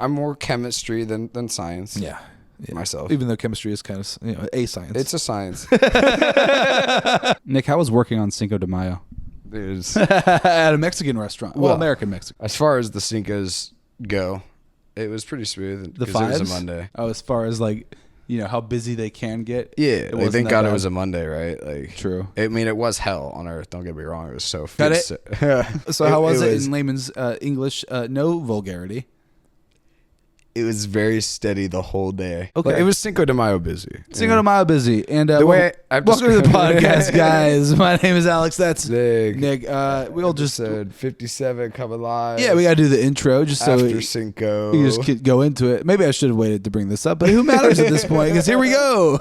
I'm more chemistry than science. Yeah. Myself. Even though chemistry is kind of a science. It's a science. Nick, how was working on Cinco de Mayo? Dude, At a Mexican restaurant. Well, American Mexican. As far as the Cincos go, it was pretty smooth. The fives? It was a Monday. Oh, as far as like, how busy they can get. Yeah, thank God it was a Monday, right? Like, true. I mean, it was hell on earth. Don't get me wrong. It was so. Got it? So how was it in layman's English? No vulgarity. It was very steady the whole day. Okay. Like, it was Cinco de Mayo busy. Cinco de Mayo busy. And welcome to the podcast, guys. My name is Alex. That's Nick. We'll just episode 57 coming live. Yeah, we got to do the intro just so after Cinco. We just go into it. Maybe I should have waited to bring this up, but who matters at this point? Because here we go.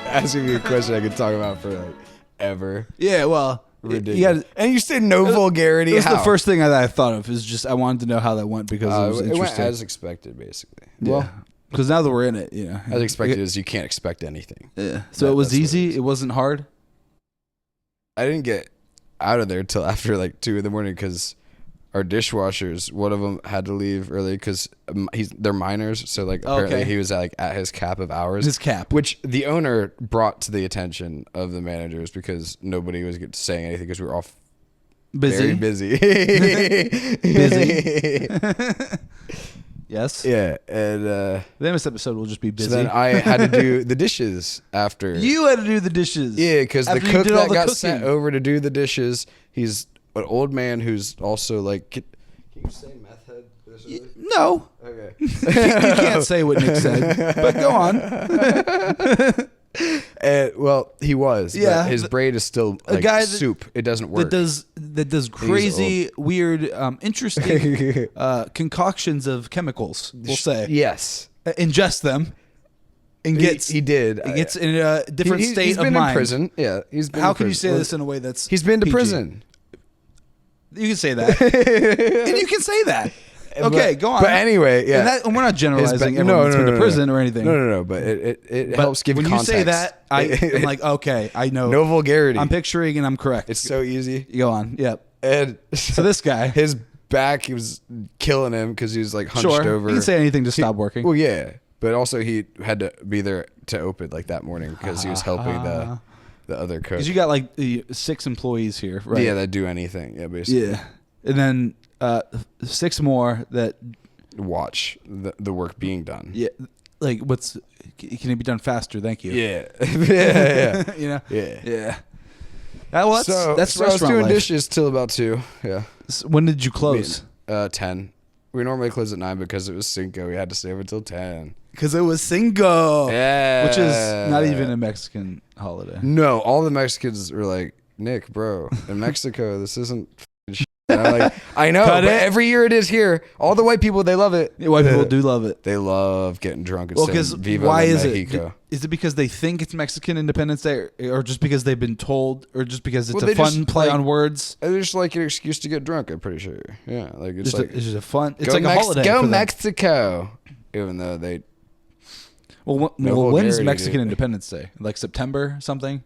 Asking me a question I could talk about for like ever. Yeah, well. Ridiculous. And you said no vulgarity. It was the first thing I thought of. Is just I wanted to know how that went because it was interesting. It went as expected, basically. Yeah. Well, because now that we're in it, as expected is you can't expect anything. Yeah. So it was easy. It wasn't hard. I didn't get out of there till after like 2 a.m. because our dishwashers, one of them had to leave early because they're minors. So like apparently he was at his cap of hours. His cap, which the owner brought to the attention of the managers because nobody was saying anything because we were all busy. Very busy. Busy. Yes. Yeah, and the next episode will just be busy. So then I had to do the dishes after. You had to do the dishes. Yeah, because the cook that got sent over to do the dishes, he's an old man who's also like. Can you say meth head? No. Okay. You can't say what Nick said, but go on. Well, he was. Yeah. His braid is still like a guy soup. It doesn't work. That does crazy, weird, interesting concoctions of chemicals. We'll say yes. Ingest them. And gets he did. He gets in a different state of mind. He's been in prison. Yeah, he's been. How can you say this in a way that's? He's been to PG? Prison. You can say that, and you can say that. Okay, go on. But anyway, yeah, and we're not generalizing everyone that's been to prison or anything. No. But it helps give when context. You say that, I'm like, okay, I know. No vulgarity. I'm picturing and I'm correct. It's so easy. You go on. Yep. And so this guy, his back, he was killing him because he was like hunched over. He can say anything to stop working. Well, yeah, but also he had to be there to open like that morning because he was helping the other cook. Because you got like 6 employees here, right? Yeah, that do anything. Yeah, basically. Yeah, and then 6 more that watch the work being done. Yeah, like can it be done faster? Thank you. Yeah, yeah. Yeah. Well, that's so I was doing life. dishes till about 2. Yeah. So when did you close? 10. We normally close at 9 because it was Cinco. We had to stay up until 10. Because it was Cinco. Yeah. Which is not even a Mexican holiday. No, all the Mexicans were like, Nick, bro, in Mexico, this isn't shit. And I'm like, I know, but every year it is here. All the white people, they love it. Yeah, white people do love it. They love getting drunk and because Viva why la is Mexico. It? Is it because they think it's Mexican Independence Day, or just because they've been told, or just because it's a fun play on words? It's just like an excuse to get drunk. I'm pretty sure. Yeah, like it's just a fun. It's like a holiday. Go for Mexico, even though they. Well, when's Mexican Independence Day? Like September something?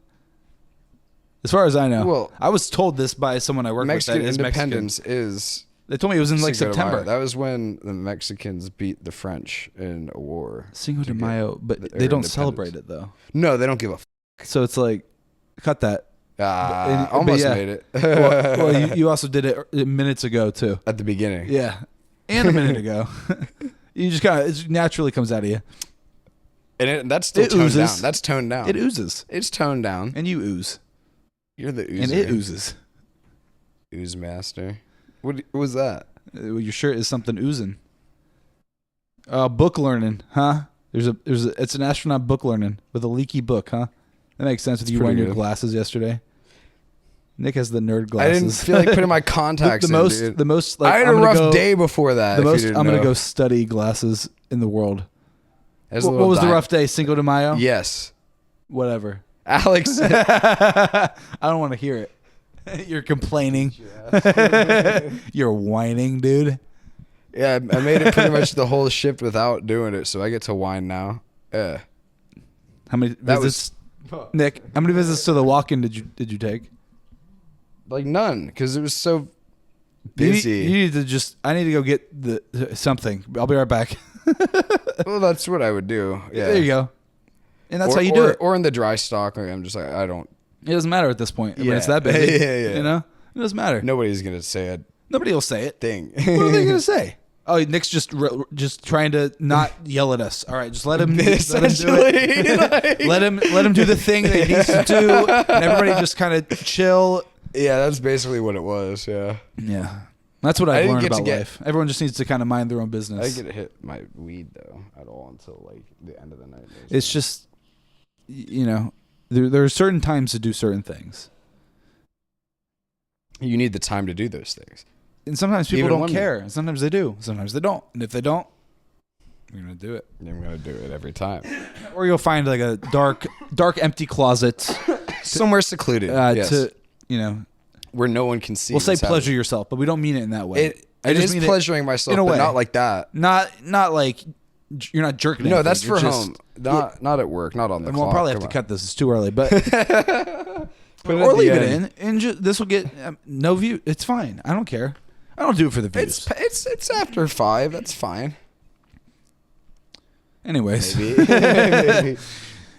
As far as I know. Well, I was told this by someone I work Mexican with. Independence is. They told me it was in like September. That was when the Mexicans beat the French in a war. Cinco de Mayo, but they don't celebrate it though. No, they don't give a f***. So it's like, cut that. Almost made it. well, you also did it minutes ago too. At the beginning. Yeah. And a minute ago. You just it naturally comes out of you. And that's still toned down. That's toned down. It oozes. It's toned down. And you ooze. You're the oozer. And it oozes. Ooze master. What was that? Your shirt is something oozing. Book learning, huh? It's an astronaut book learning with a leaky book, huh? That makes sense with you wearing your glasses yesterday. Nick has the nerd glasses. I didn't feel like putting my contacts the most like I had a rough day before that. I'm gonna go study glasses in the world. What was the rough day? Cinco de Mayo? Yes. Whatever. Alex. I don't want to hear it. You're complaining. You're whining, dude. Yeah, I made it pretty much the whole shift without doing it, so I get to whine now. How many visits, Nick? How many visits to the walk-in did you take? Like none, because it was so busy. You need to just. I need to go get something. I'll be right back. Well, that's what I would do. Yeah. There you go. And that's how you do it. Or in the dry stock, I'm just like, I don't. It doesn't matter at this point. When it's that busy. Yeah. You know? It doesn't matter. Nobody's going to say a Nobody will say it. thing. What are they going to say? Oh, Nick's just trying to not yell at us. All right, just let him do it. let him do the thing that he needs to do. And everybody just kind of chill. Yeah, that's basically what it was. Yeah. Yeah. That's what I've learned about life. Everyone just needs to kind of mind their own business. I didn't get to hit my weed, though, at all until, like, the end of the night. It's just, there are certain times to do certain things. You need the time to do those things. And sometimes people don't care. And sometimes they do. Sometimes they don't. And if they don't, you're going to do it. I'm going to do it every time. Or you'll find like a dark, empty closet. Somewhere secluded. Yes. Where no one can see. We'll say pleasure yourself, but we don't mean it in that way. It is pleasuring myself, but not like that. Not like you're not jerking. No, that's for home. Not at work. Not on the clock. We'll probably have to cut this. It's too early, but or leave it in, and this will get no view. It's fine. I don't care. I don't do it for the views. It's after 5. That's fine. Anyways, maybe.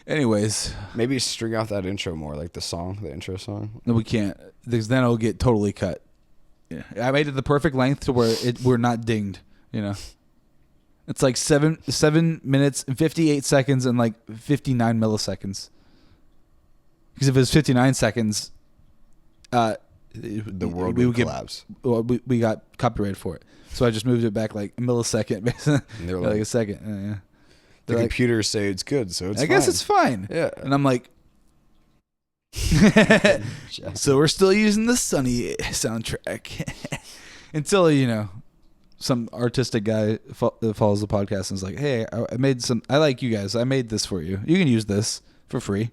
Anyways, maybe string out that intro more, like the intro song. No, we can't, because then it'll get totally cut. Yeah, I made it the perfect length to where we're not dinged. It's like 7 minutes and 58 seconds and like 59 milliseconds. Because if it was 59 seconds, the world would collapse. We got copyrighted for it, so I just moved it back like a millisecond, and they're like a second. Yeah. The computers say it's good, so it's. I guess it's fine. Yeah, and I'm like, so we're still using the Sunny soundtrack until some artistic guy follows the podcast and is like, hey, I made some. I like you guys. I made this for you. You can use this for free.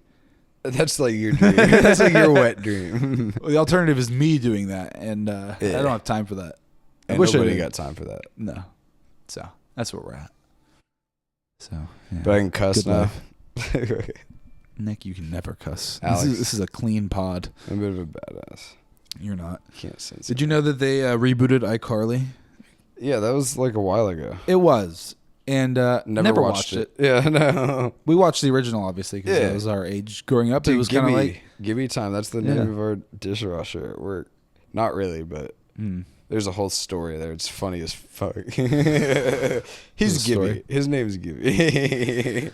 That's like your dream. That's like your wet dream. Well, the alternative is me doing that, and I don't have time for that. I wish nobody got time for that. No. So that's where we're at. So, yeah. But I can cuss now. Nick, you can never cuss. Alex, this is a clean pod. I'm a bit of a badass. You're not. Can't sense. Did you know that they rebooted iCarly? Yeah, that was like a while ago. It was. And never watched it. Yeah, no. We watched the original, obviously, because that was our age growing up. Dude, it was kind of like... Give me time. That's the name of our dishwasher at work. Not really, but there's a whole story there. It's funny as fuck. He's Gibby. His name's Gibby.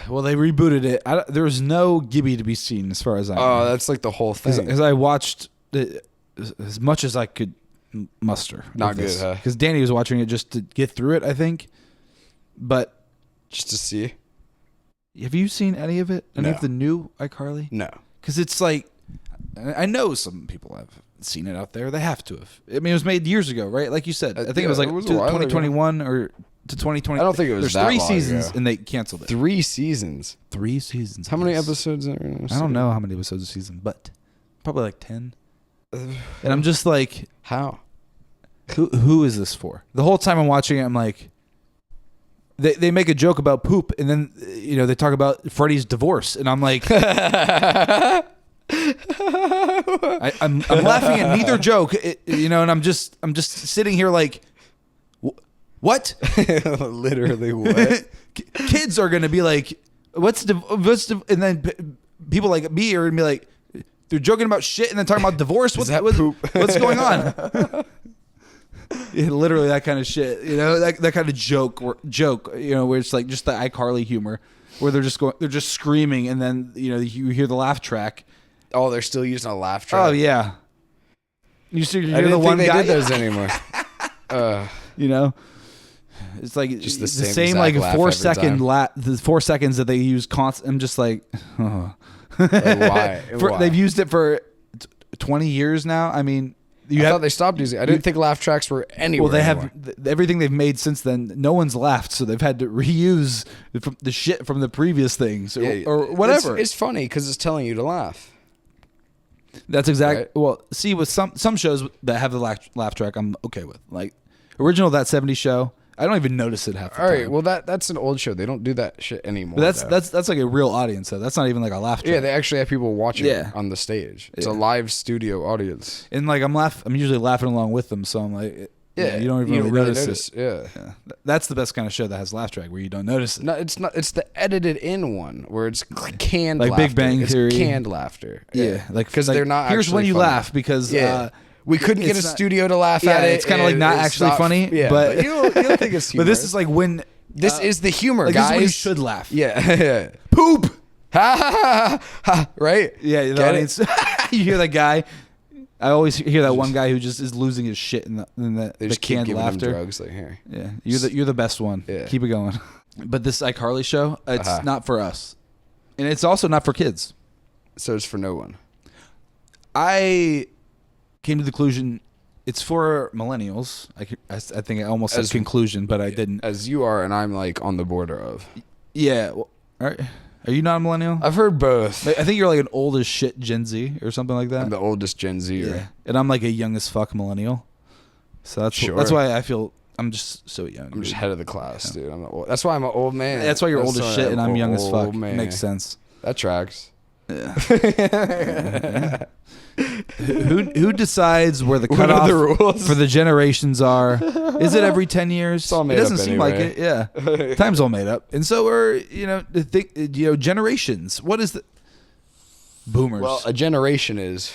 Well, they rebooted it. There was no Gibby to be seen, as far as I know. Oh, that's like the whole thing. Because I watched it as much as I could muster. Not good, huh? Because Danny was watching it just to get through it, I think. But just to see. Have you seen any of it? Any of the new iCarly? No. Because it's like, I know some people have seen it out there. They have to have. I mean, it was made years ago, right? Like you said, I think it was like 2021 or to 2020. I don't think it was that long There's 3 seasons ago. and they canceled it. 3 seasons. 3 seasons. How many episodes are there? I don't know how many episodes a season, but probably like 10. And I'm just like, how? Who is this for? The whole time I'm watching it, I'm like, they make a joke about poop, and then they talk about Freddie's divorce, and I'm like, I'm laughing at neither joke, and I'm just sitting here like, what? Literally what? Kids are gonna be like, what's and then people like me are gonna be like, they're joking about shit and then talking about divorce. What's going on? Yeah, literally that kind of shit, that kind of joke, where it's like just the iCarly humor, where they're just screaming, and then you hear the laugh track. Oh, they're still using a laugh track. Oh yeah, you're the one guy. They did those anymore. It's like just the same like 4 second the 4 seconds that they use constant. I'm just like, oh. Like why? They've used it for 20 years now. I mean. I thought they stopped using it. I didn't think laugh tracks were anywhere. Well, they have everything they've made since then. No one's laughed, so they've had to reuse the shit from the previous things or whatever. It's funny because it's telling you to laugh. That's exactly. Right? Well, see, with some shows that have the laugh track, I'm okay with. Like original That 70s Show, I don't even notice it half the All time. right, well that's an old show. They don't do that shit anymore. But that's like a real audience. Though. That's not even like a laugh track. Yeah, they actually have people watching on the stage. It's a live studio audience. And like I'm usually laughing along with them, so I'm like, you don't even really notice it. Yeah. That's the best kind of show that has laugh track where you don't notice it. No, it's not. It's the edited in one where it's canned, like laughter. Big Bang Theory, it's canned laughter. Yeah, like because they're not. Here's when you funny. laugh because we couldn't get a studio to laugh at it. It's kind of like not actually funny. Yeah, but you'll think it's humorous. But this is like when this is the humor, like guys. This is when you should laugh. Yeah. Poop. Ha ha ha ha. Right. Yeah. You hear that guy. I always hear that one guy who just is losing his shit in the they just canned keep giving laughter. Him drugs like here. Yeah, you're the best one. Yeah. Keep it going. But this iCarly show, it's not for us, and it's also not for kids. So it's for no one. I came to the conclusion it's for millennials. I think I almost said conclusion, but I didn't. As you are, and I'm like on the border of. Yeah. Well, are you not a millennial? I've heard both. I think you're like an old as shit Gen Z or something like that. I'm the oldest Gen Z. Yeah. And I'm like a young as fuck millennial. So that's why I feel I'm just so young. I'm just head of the class, dude. That's why I'm an old man. That's why you're old as shit and I'm young as fuck. Man. Makes sense. That tracks. Yeah. Who decides where the cutoff for the generations are? Is it every 10 years? It's all made it doesn't up seem anyway. like it. Yeah, time's all made up, and so we're generations. What is the boomers? Well, a generation is.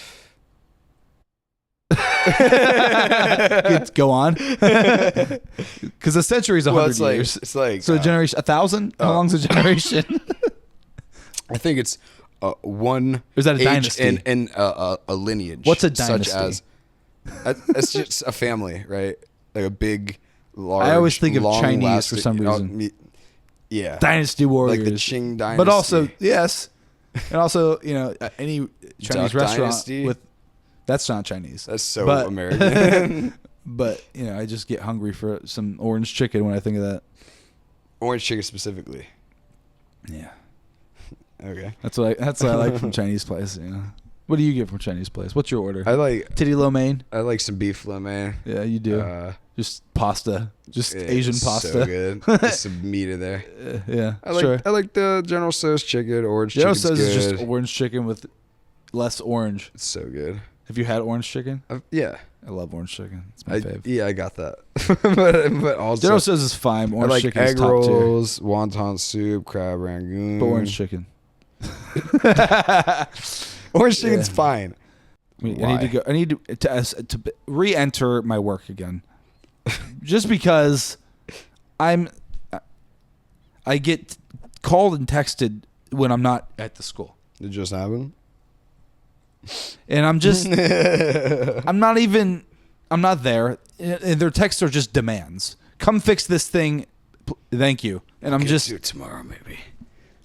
Go on, because a century is 100 years. It's like so a generation, 1,000. How long's a generation? I think it's one. Or is that a dynasty? And a lineage. What's a dynasty? Such as it's just a family, right? Like a big, large. I always think of Chinese for some reason. Yeah, Dynasty warriors, like the Qing dynasty. But also yes, and also any Chinese Duck restaurant dynasty? with that's not Chinese. That's so but, American. But I just get hungry for some orange chicken when I think of that. Orange chicken specifically. Yeah. Okay. That's what I like from Chinese place. What do you get from Chinese place? What's your order? I like titty lo mein. I like some beef lo mein. Yeah, you do. Just pasta, just Asian pasta. So good. Just some meat in there. Yeah, I like the General Tso's chicken. Orange General chicken's Tso's good. is just orange chicken with less orange. It's so good. Have you had orange chicken? Yeah. I love orange chicken. It's my fave. Yeah, I got that. but also General Tso's is fine. Orange I like chicken egg is top rolls, wonton soup, crab rangoon. But orange chicken. Orange chicken's fine. I need to go. I need to re-enter my work again, just because I get called and texted when I'm not at the school. It just happened. And I'm just, I'm not there. And their texts are just demands. Come fix this thing. Thank you. And I'm just do it tomorrow, maybe.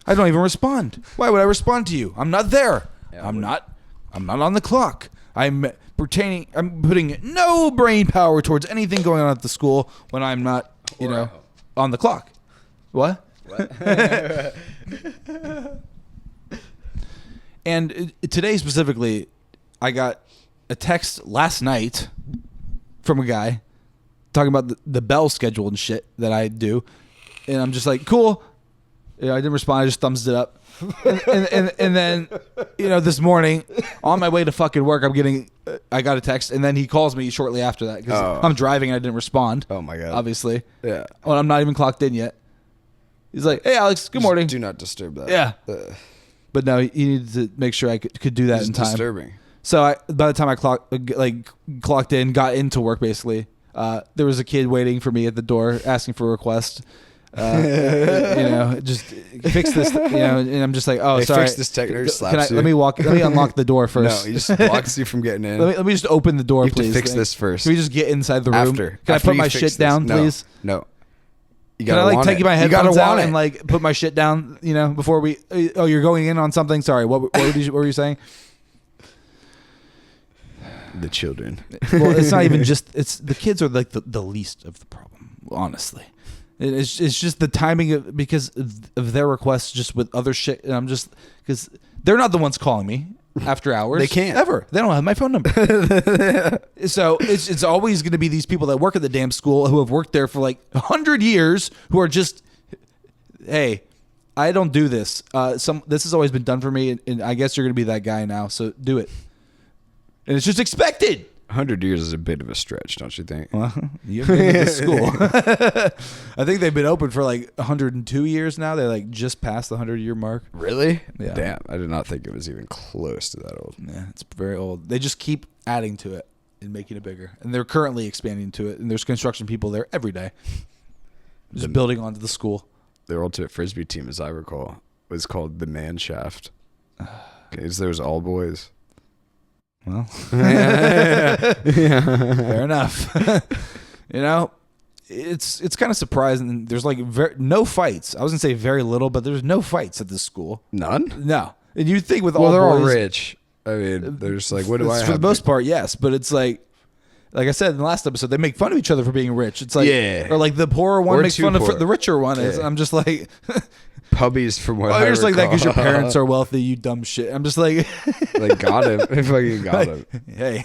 I don't even respond. Why would I respond to you? I'm not there. Yeah, I'm not on the clock. I'm putting no brain power towards anything going on at the school when I'm not, on the clock. What? And today specifically, I got a text last night from a guy talking about the bell schedule and shit that I do. And I'm just like, cool. I didn't respond. I just thumbs it up. and then, this morning on my way to fucking work, I got a text, and then he calls me shortly after that because I'm driving and I didn't respond. Oh my God. Obviously. Yeah. Well, I'm not even clocked in yet. He's like, hey, Alex, good morning. Do not disturb that. Yeah. But no, he needed to make sure I could do that in time. Disturbing. So by the time I clocked in, got into work basically, there was a kid waiting for me at the door asking for a request. Just fix this, and I'm just like, oh, sorry. Fix this techno slaps you. Let me unlock the door first. No, he just blocks you from getting in. Let me just open the door, you have please. to fix this first. Can we just get inside the room? After I put my shit down, please? No. You Can I take my headphones out and put my shit down, before we? Oh, you're going in on something. Sorry. What were you saying? The children. Well, it's not even just. It's the kids are like the least of the problem. Honestly, it's just the timing because of their requests, just with other shit. And I'm just because they're not the ones calling me. after hours. They can't. Ever. They don't have my phone number. So it's always going to be these people that work at the damn school who have worked there for like 100 years who are just, hey, I don't do this. This has always been done for me, and I guess you're going to be that guy now, so do it. And it's just expected. 100 years is a bit of a stretch, don't you think? Well, you've been to the school. I think they've been open for like 102 years now. They're like just past the 100-year mark. Really? Yeah. Damn, I did not think it was even close to that old. Yeah, it's very old. They just keep adding to it and making it bigger. And they're currently expanding to it. And there's construction people there every day. Just building onto the school. Their ultimate Frisbee team, as I recall, was called the Man Shaft. Because there was all boys. Well, fair enough. You know, it's kind of surprising. There's like no fights. I was gonna say very little, but there's no fights at this school. None? No. And you think with they're boys, all rich. I mean, they're just like, what do I have? For the most part, yes. But it's like I said in the last episode, they make fun of each other for being rich. It's like, or like the poorer one makes fun of the richer one. Yeah. I'm just like, puppies from what I you're just recall. like that because your parents are wealthy, you dumb shit. I'm just like, got him. I fucking got him. Hey,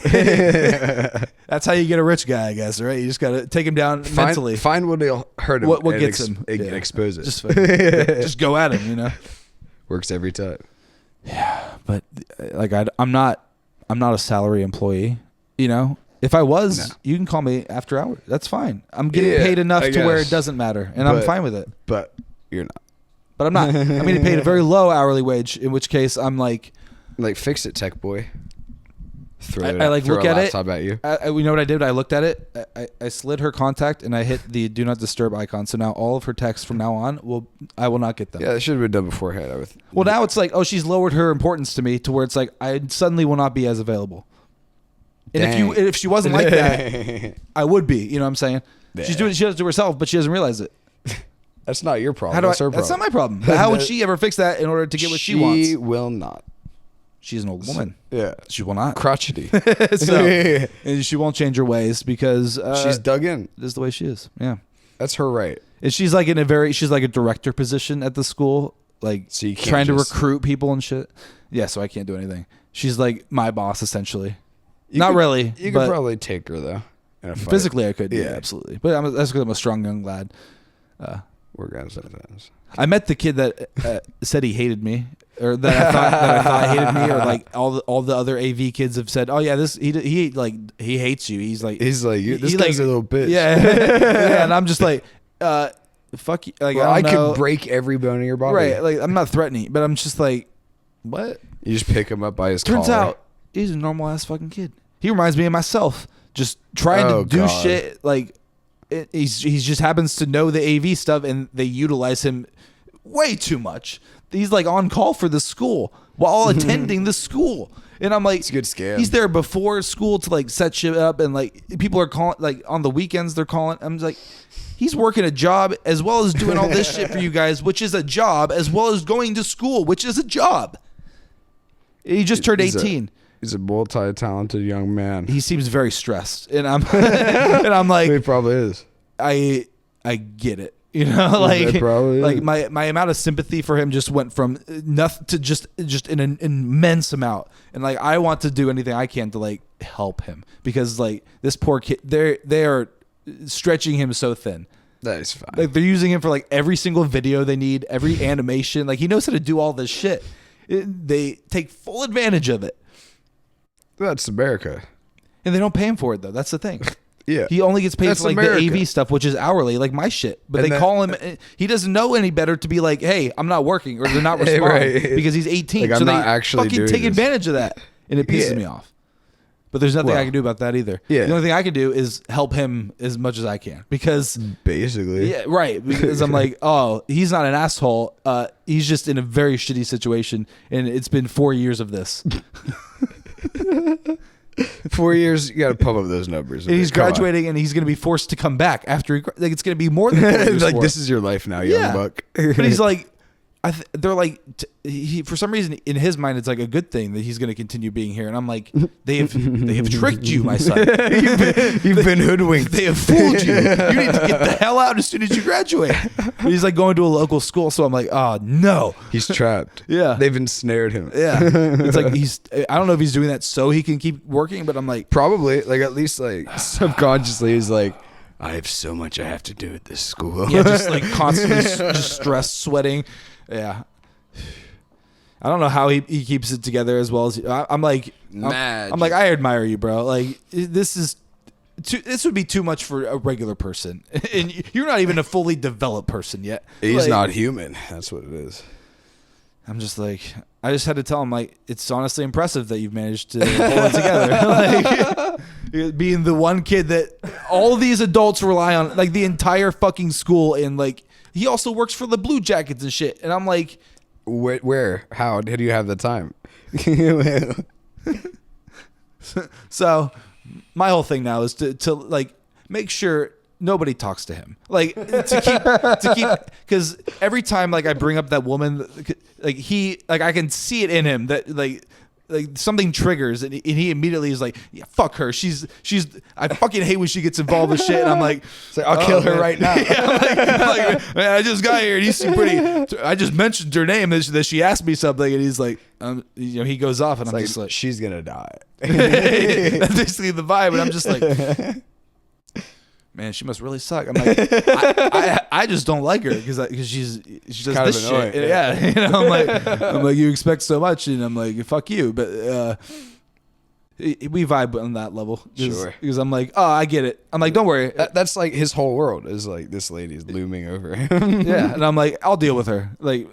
that's how you get a rich guy, I guess, right? You just got to take him down mentally. Find what will hurt him. What gets him? Expose it. Just go at him, you know? Works every time. Yeah, but like I'm not a salary employee, you know? If I was, you can call me after hours. That's fine. I'm getting paid enough to where it doesn't matter, and I'm fine with it. But you're not. But I'm not. I'm getting paid a very low hourly wage, in which case I'm like fix it, tech boy. I look at it. At you. You know what I did? I looked at it. I slid her contact and I hit the do not disturb icon. So now all of her texts from now on I will not get them. Yeah, that should have been done beforehand. Well, now it's like, oh, she's lowered her importance to me to where it's like I suddenly will not be as available. And if she wasn't like that, I would be. You know what I'm saying? Yeah. She does it to herself, but she doesn't realize it. That's not your problem. That's her problem. That's not my problem. But how would she ever fix that in order to get what she wants? She will not. She's an old woman. Yeah. She will not. Crotchety. And she won't change her ways because she's dug in. This is the way she is. Yeah. That's her right. And she's like she's like a director position at the school, like so you can't trying to recruit people and shit. Yeah, so I can't do anything. She's like my boss essentially. Not really. You could probably take her though. In a fight. Physically I could, yeah, absolutely. But that's because I'm a strong young lad. We're guys sometimes. I met the kid that said he hated me, or that I thought hated me, or like all the other AV kids have said, oh yeah, he hates you. He's like this guy's a little bitch. Yeah, yeah, and I'm just like, fuck you. Like I could break every bone in your body. Right, like I'm not threatening, but I'm just like, what? You just pick him up by his collar. Turns out he's a normal ass fucking kid. He reminds me of myself, just trying to do shit like. He just happens to know the AV stuff, and they utilize him way too much. He's like on call for the school while attending the school, and I'm like, it's a good scam. He's there before school to like set shit up, and like people are calling like on the weekends they're calling. I'm just like, he's working a job as well as doing all this shit for you guys, which is a job, as well as going to school, which is a job. He just turned 18. He's a multi-talented young man. He seems very stressed, and I'm like, he probably is. I get it, you know, like probably like my amount of sympathy for him just went from nothing to just an immense amount, and like I want to do anything I can to like help him because like this poor kid, they are stretching him so thin. That is fine. Like they're using him for like every single video they need, every animation. Like he knows how to do all this shit. They take full advantage of it. That's America. And they don't pay him for it, though. That's the thing. Yeah. He only gets paid for like America. the AV stuff, which is hourly, like my shit. But they call him. He doesn't know any better to be like, hey, I'm not working, or they're not responding because he's 18. Like, so I'm they not actually fucking take advantage of that. And it pisses me off. But there's nothing I can do about that either. Yeah. The only thing I can do is help him as much as I can. Because basically. Yeah, right. Because I'm like, oh, he's not an asshole. He's just in a very shitty situation. And it's been 4 years of this. 4 years, you got to pump up those numbers. And he's graduating, and he's going to be forced to come back after. Like it's going to be more than 4 years. Like this is your life now, young buck. But he's like, they're like, he for some reason in his mind it's like a good thing that he's going to continue being here, and I'm like, they have tricked you, my son. You've been hoodwinked. They have fooled you. You need to get the hell out as soon as you graduate. And he's like going to a local school, so I'm like, oh no, he's trapped. Yeah, they've ensnared him. Yeah, it's like I don't know if he's doing that so he can keep working, but I'm like, probably, like at least like subconsciously he's like, I have so much I have to do at this school. Yeah, just like constantly just stressed, sweating. Yeah. I don't know how he keeps it together as well as I'm like, I'm like, I admire you, bro. Like this would be too much for a regular person. And you're not even a fully developed person yet. He's like, not human. That's what it is. I'm just like, I just had to tell him, like, it's honestly impressive that you've managed to pull it together. Like, being the one kid that all these adults rely on, like the entire fucking school, and like he also works for the Blue Jackets and shit. And I'm like, where? How did you have the time? So my whole thing now is to like make sure nobody talks to him, like to keep because every time like I bring up that woman, like I can see it in him that like something triggers, and he immediately is like, yeah, fuck her. She's I fucking hate when she gets involved with shit. And I'm like, I'll kill her right now. Yeah, I'm like, man, I just got here and he's pretty. I just mentioned her name that she asked me something, and he's like, he goes off, and I'm just like, she's gonna die. That's basically the vibe, and I'm just like, man, she must really suck. I'm like, I just don't like her because she does kind this of annoying, shit. Yeah, you know, I'm like, you expect so much, and I'm like, fuck you. But we vibe on that level. Because I'm like, oh, I get it. I'm like, don't worry. That's like his whole world is like this lady's looming over him. Yeah, and I'm like, I'll deal with her. Like,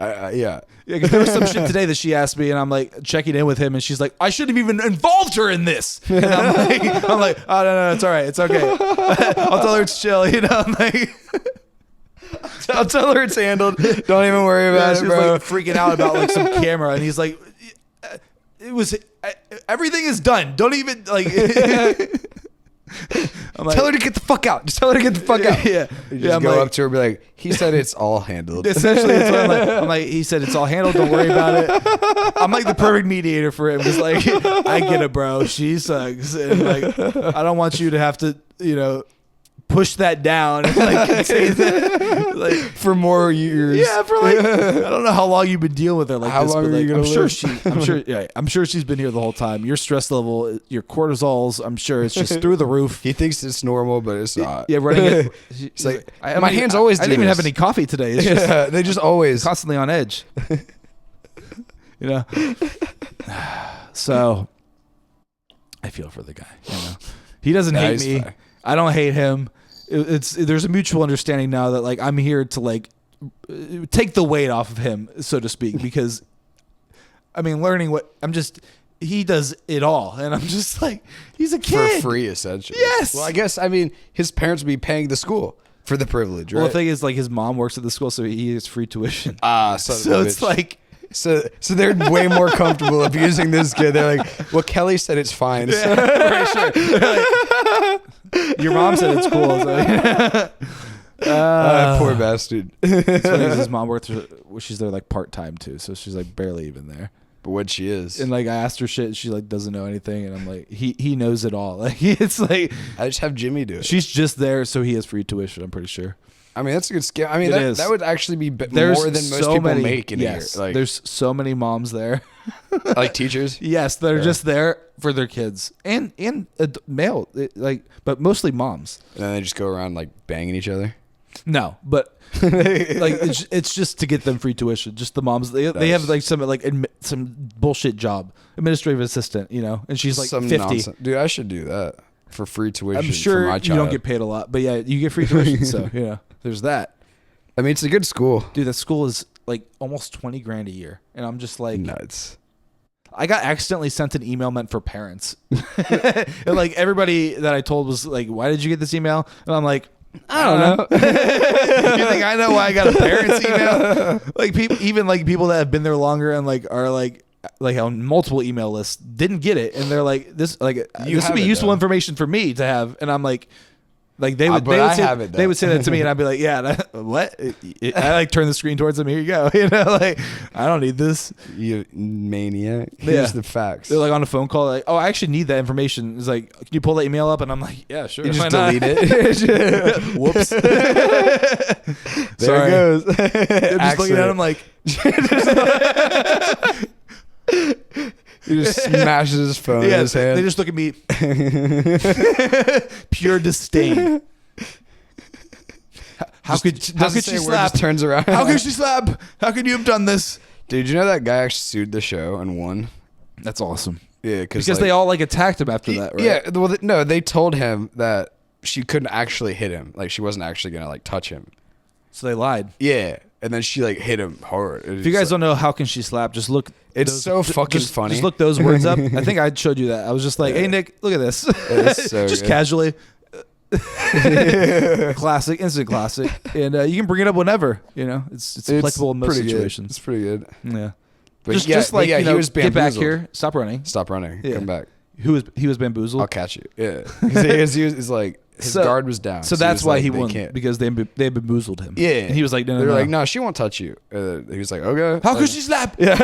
yeah. Because there was some shit today that she asked me, and I'm like checking in with him, and she's like, I shouldn't have even involved her in this. And I'm like, oh no, it's all right, it's okay. I'll tell her it's chill, you know. I'm like, I'll tell her it's handled. Don't even worry about it, she was bro. like freaking out about like some camera, and he's like, it was everything is done. Don't even like. I'm like, tell her to get the fuck out. Just tell her to get the fuck out. Yeah. You just go up to her and be like, he said it's all handled. Essentially, it's what I'm like, he said it's all handled. Don't worry about it. I'm like the perfect mediator for him. It's like, I get it, bro. She sucks. And like, I don't want you to have to, push that down and like say that like for more years. Yeah, for like I don't know how long you've been dealing with her like how this, long but are you like gonna I'm sure she's been here the whole time. Your stress level, your cortisols, I'm sure it's just through the roof. He thinks it's normal, but it's not. Yeah, running it. It's like my hands always. I didn't even have any coffee today. It's just they just always constantly on edge. So I feel for the guy. He doesn't hate me. Fine. I don't hate him. There's a mutual understanding now that like I'm here to like take the weight off of him, so to speak, because I mean learning he does it all, and I'm just like, he's a kid for free essentially. Yes. Well, I guess his parents would be paying the school for the privilege, right? Well, the thing is like his mom works at the school, so he has free tuition. So it's like. So they're way more comfortable abusing this kid. They're like, well, Kelly said it's fine. So. Yeah, for sure. Like, your mom said it's cool. So. Poor bastard. It's funny, his mom works. She's there like part time too, so she's like barely even there. But what she is, and like I asked her shit, and she like doesn't know anything, and I'm like, he knows it all. Like it's like I just have Jimmy do it. She's just there, so he has free tuition. I'm pretty sure. I mean, that's a good skill. I mean, that would actually be more than most people make in here. Like, there's so many moms there. Like teachers? Yes, they're just there for their kids. And male, but mostly moms. And then they just go around like banging each other? No, but like it's just to get them free tuition. Just the moms. They have like some bullshit job. Administrative assistant, and she's like some 50. Nonsense. Dude, I should do that for free tuition. I'm sure for my child. You don't get paid a lot, but yeah, you get free tuition. So, there's that. I mean, it's a good school. Dude, that school is like almost $20,000 a year. And I'm just like nuts. I got accidentally sent an email meant for parents. And like everybody that I told was like, why did you get this email? And I'm like, I don't know. You think I know why I got a parents email? Like people that have been there longer and like are like on multiple email lists didn't get it. And they're like, this would be useful information for me to have. And I'm like, Like they would say that to me, and I'd be like, yeah, what? I like turn the screen towards them. Here you go. Like I don't need this. You maniac. Here's the facts. They're like on a phone call, like, oh, I actually need that information. It's like, can you pull that email up? And I'm like, yeah, sure. You just delete it. Whoops. There it goes. They're just looking at him like. He just smashes his phone in his hand. They just look at me. Pure disdain. How could she slap? Just turns around. How could she slap? How could you have done this? Dude, you know that guy actually sued the show and won? That's awesome. Yeah, because like, they all like attacked him after that, right? Yeah, well, no, they told him that she couldn't actually hit him. Like she wasn't actually gonna like touch him. So they lied. Yeah, and then she like hit him hard. If you guys don't know how can she slap, just look. It's so fucking funny. Just look those words up. I think I showed you that. I was just like, hey Nick, look at this. So just good. Casually. Classic, instant classic, and you can bring it up whenever. It's applicable in most situations. It's pretty good. Yeah, but just like he was get back here, stop running, yeah. Come back. He was bamboozled. I'll catch you. Yeah, because he was like his guard was down. So that's why he won, because they bamboozled him. Yeah, and he was like, no, they were like, no, she won't touch you. He was like, okay. How could she slap? Yeah.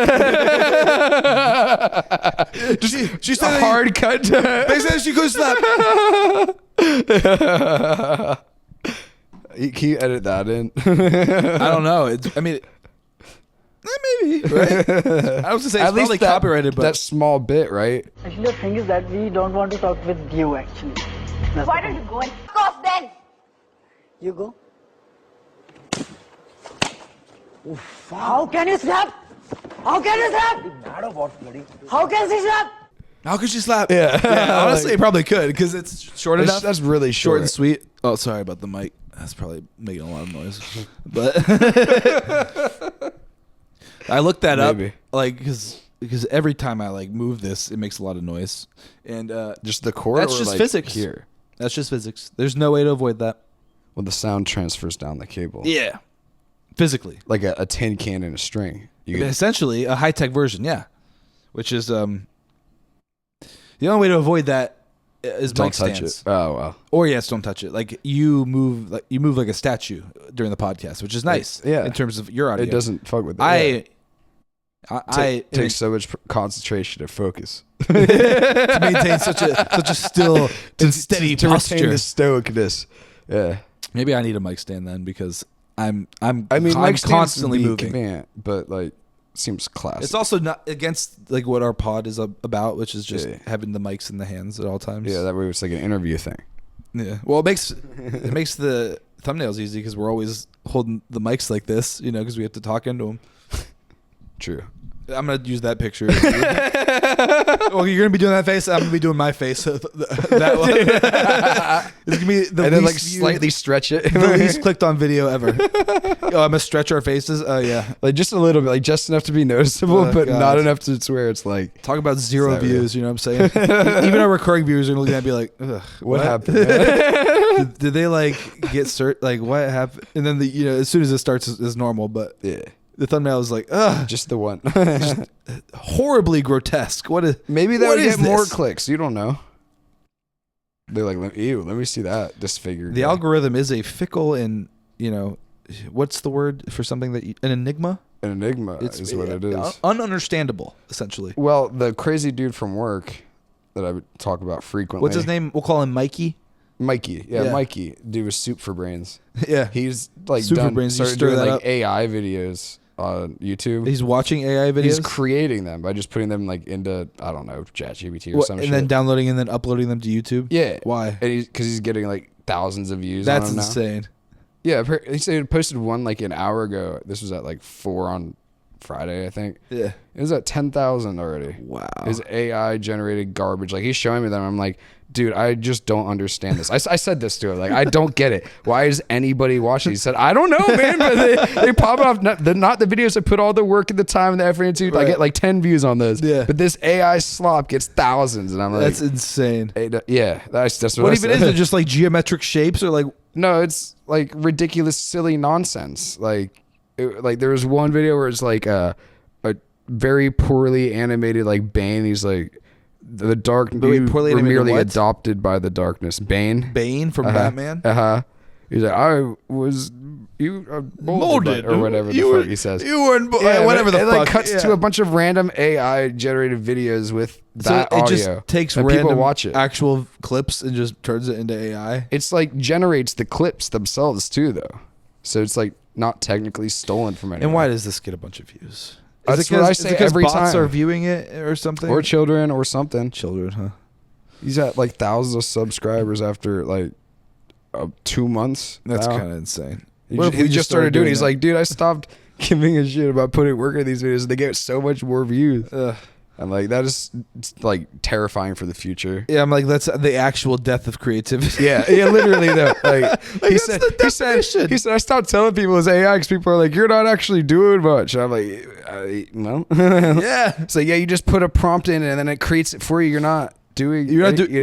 she said a hard cut. They said she could slap. Can you edit that in? I don't know. Maybe, right? I was to say it's probably copyrighted, but that small bit, right? Actually, the thing is that we don't want to talk with you. Actually, why don't you go and f*** off then? You go. How can you slap? How can you slap? Mad or what, bloody? How can she slap? How could she slap? Yeah. Honestly, it probably could, because it's short enough. That's really short and sweet. Oh, sorry about the mic. That's probably making a lot of noise. But I looked that up, like, because every time I like move this, it makes a lot of noise, and just the cord. That's just like physics. Here, that's just physics. There's no way to avoid that. Well, the sound transfers down the cable. Yeah, physically, like a tin can and a string. Essentially, a high tech version. Yeah, which is the only way to avoid that is don't mic touch stands. it. Oh well. Or yes, don't touch it. Like you move like a statue during the podcast, which is nice. Yeah. In terms of your audio, it doesn't fuck with it. I takes so much concentration and focus to maintain such a still and steady posture. Retain the stoicness. Yeah. Maybe I need a mic stand then, because I'm mic constantly moving. Convenient, but like seems classic. It's also not against like what our pod is about, which is just having the mics in the hands at all times. Yeah, that way it's like an interview thing. Yeah. Well, it makes the thumbnails easy, because we're always holding the mics like this, because we have to talk into them. True. I'm gonna use that picture. Well, you're gonna be doing that face. I'm gonna be doing my face. That one. It's gonna be the and then least like slightly stretch it. The least clicked on video ever. Oh, I'm gonna stretch our faces. Oh yeah, like just a little bit, like just enough to be noticeable, but God. not enough to where it's like talk about zero views. You know what I'm saying? Even our recurring viewers are looking at me like, ugh, what happened? did they like get like what happened? And then as soon as it starts is normal, but yeah. The thumbnail is like, ugh. Just the one. Just horribly grotesque. Maybe that would get more clicks. You don't know. They're like, ew, let me see that disfigured. The algorithm is a fickle and, what's the word for something an enigma? An enigma is what it is. Ununderstandable, essentially. Well, the crazy dude from work that I would talk about frequently. What's his name? We'll call him Mikey. Mikey. Yeah, Mikey. Dude was Soup for Brains. Yeah. He's like Soup for Brains. Started doing like AI videos on YouTube. He's watching AI videos? He's creating them by just putting them like into, I don't know, ChatGPT or something. And then downloading and then uploading them to YouTube? Yeah. Why? Because he's getting like thousands of views. That's on them insane. Now. Yeah. He said he posted one like an hour ago. This was at like 4 on Friday, I think. Yeah. It was at 10,000 already. Wow. His AI generated garbage. Like he's showing me them. I'm like, dude, I just don't understand this. I said this to him. Like, I don't get it. Why is anybody watching? He said, I don't know, man. But they pop off. Not the videos that put all the work and the time and the effort into. Right. I get like 10 views on those. Yeah. But this AI slop gets thousands. And I'm like, that's insane. Yeah. That's what even is it? Just like geometric shapes or like? No, it's like ridiculous, silly nonsense. Like there was one video where it's like a very poorly animated like Bane. He's like The dark. Poorly You were animated merely what? adopted by the darkness. Bane. Bane from Batman. He's like, I was molded or whatever the fuck he says. You weren't whatever the it fuck. Like cuts to a bunch of random AI generated videos with that audio. It just takes and random people watch it. actual clips and just turns it into AI. It's like generates the clips themselves too, though. So it's like not technically stolen from anyone. And why does this get a bunch of views? That's what I say every bots time. are viewing it or something? Or children or something. Children, huh? He's at like thousands of subscribers after like 2 months. That's now. kind of insane. He just started doing it. He's like, dude, I stopped giving a shit about putting work in these videos and they get so much more views. I'm like, that is like terrifying for the future. Yeah, I'm like, that's the actual death of creativity. Yeah, literally though. Like, he said, I stopped telling people it's AI because people are like, you're not actually doing much. And I'm like, well, Yeah. So yeah, you just put a prompt in and then it creates it for you. You're not doing.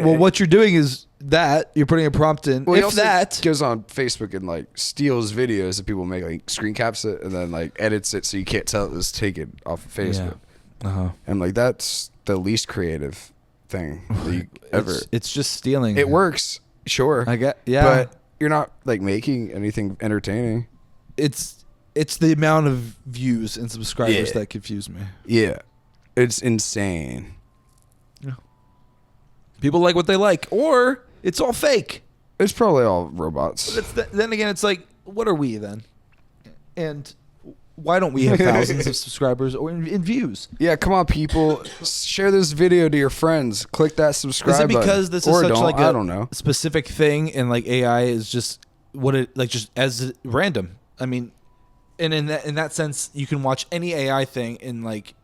Well, what you're doing is that you're putting a prompt in. Well, he if also that goes on Facebook and like steals videos that people make, like screen caps it and then like edits it so you can't tell it was taken off of Facebook. Yeah. And like that's the least creative thing that you ever. It's just stealing. It works, sure. Yeah. But you're not like making anything entertaining. It's the amount of views and subscribers that confuse me. Yeah, it's insane. People like what they like, or it's all fake. It's probably all robots. Then again, it's like, what are we then? And why don't we have thousands of subscribers or in views? Yeah, come on, people, share this video to your friends. Click that subscribe Is it button. because this is Or such don't. like I don't know. specific thing, and like AI is just what it like just as random? I mean, and in that sense, you can watch any AI thing and like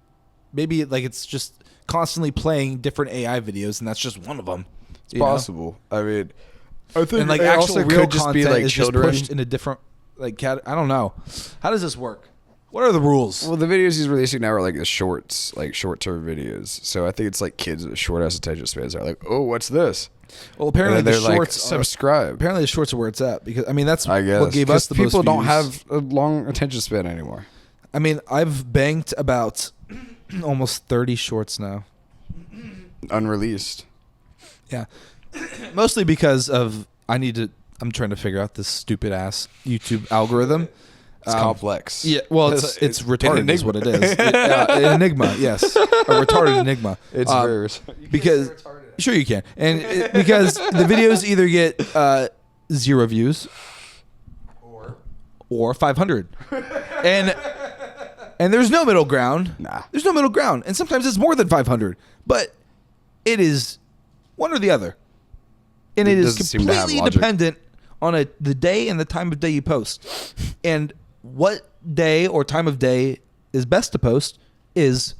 maybe like it's just constantly playing different AI videos, and that's just one of them. It's possible. I mean, I think and like it actual also real could just be content like is children. just pushed into different like I don't know. How does this work? What are the rules? Well, the videos he's releasing now are like the shorts, like short-term videos. So I think it's like kids with short-ass attention spans are like, oh, what's this? Well, apparently And the they're shorts like, subscribe. Apparently the shorts are where it's at because I mean that's I guess what gave us the most people don't views. have a long attention span anymore. I mean, I've banked about almost 30 shorts now. Unreleased. Yeah. Mostly because of I'm trying to figure out this stupid ass YouTube algorithm. It's complex. Yeah, well, it's retarded is what it is. An enigma, yes. A retarded enigma. It's very because sure you can. And because the videos either get 0 views or 500. And there's no middle ground. Nah. There's no middle ground. And sometimes it's more than 500. But it is one or the other. And it is completely dependent on the day and the time of day you post. And what day or time of day is best to post is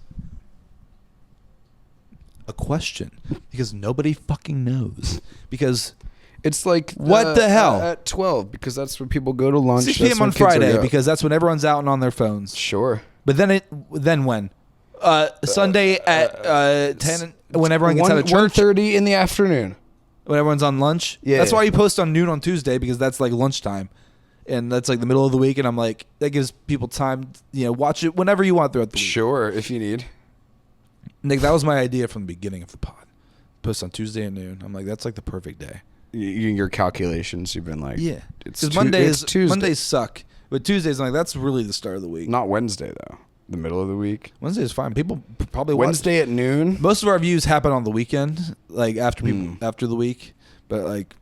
a question. Because nobody fucking knows. Because it's like what the hell at 12 because that's when people go to lunch. 6 p.m. on Friday because that's when everyone's out and on their phones. Sure. But then when? Sunday at 10 when everyone gets out of church. 1:30 in the afternoon. When everyone's on lunch. Yeah. That's why you post on noon on Tuesday because that's like lunchtime. And that's like the middle of the week. And I'm like, that gives people time, watch it whenever you want throughout the week. Sure, if you need. Nick, that was my idea from the beginning of the pod. Post on Tuesday at noon. I'm like, that's like the perfect day. Your calculations, you've been like, yeah. It's Because Tuesday. Mondays suck. But Tuesdays, I'm like, that's really the start of the week. Not Wednesday, though. The middle of the week. Wednesday is fine. People probably watch. Wednesday at noon. Most of our views happen on the weekend, like after the week. But like,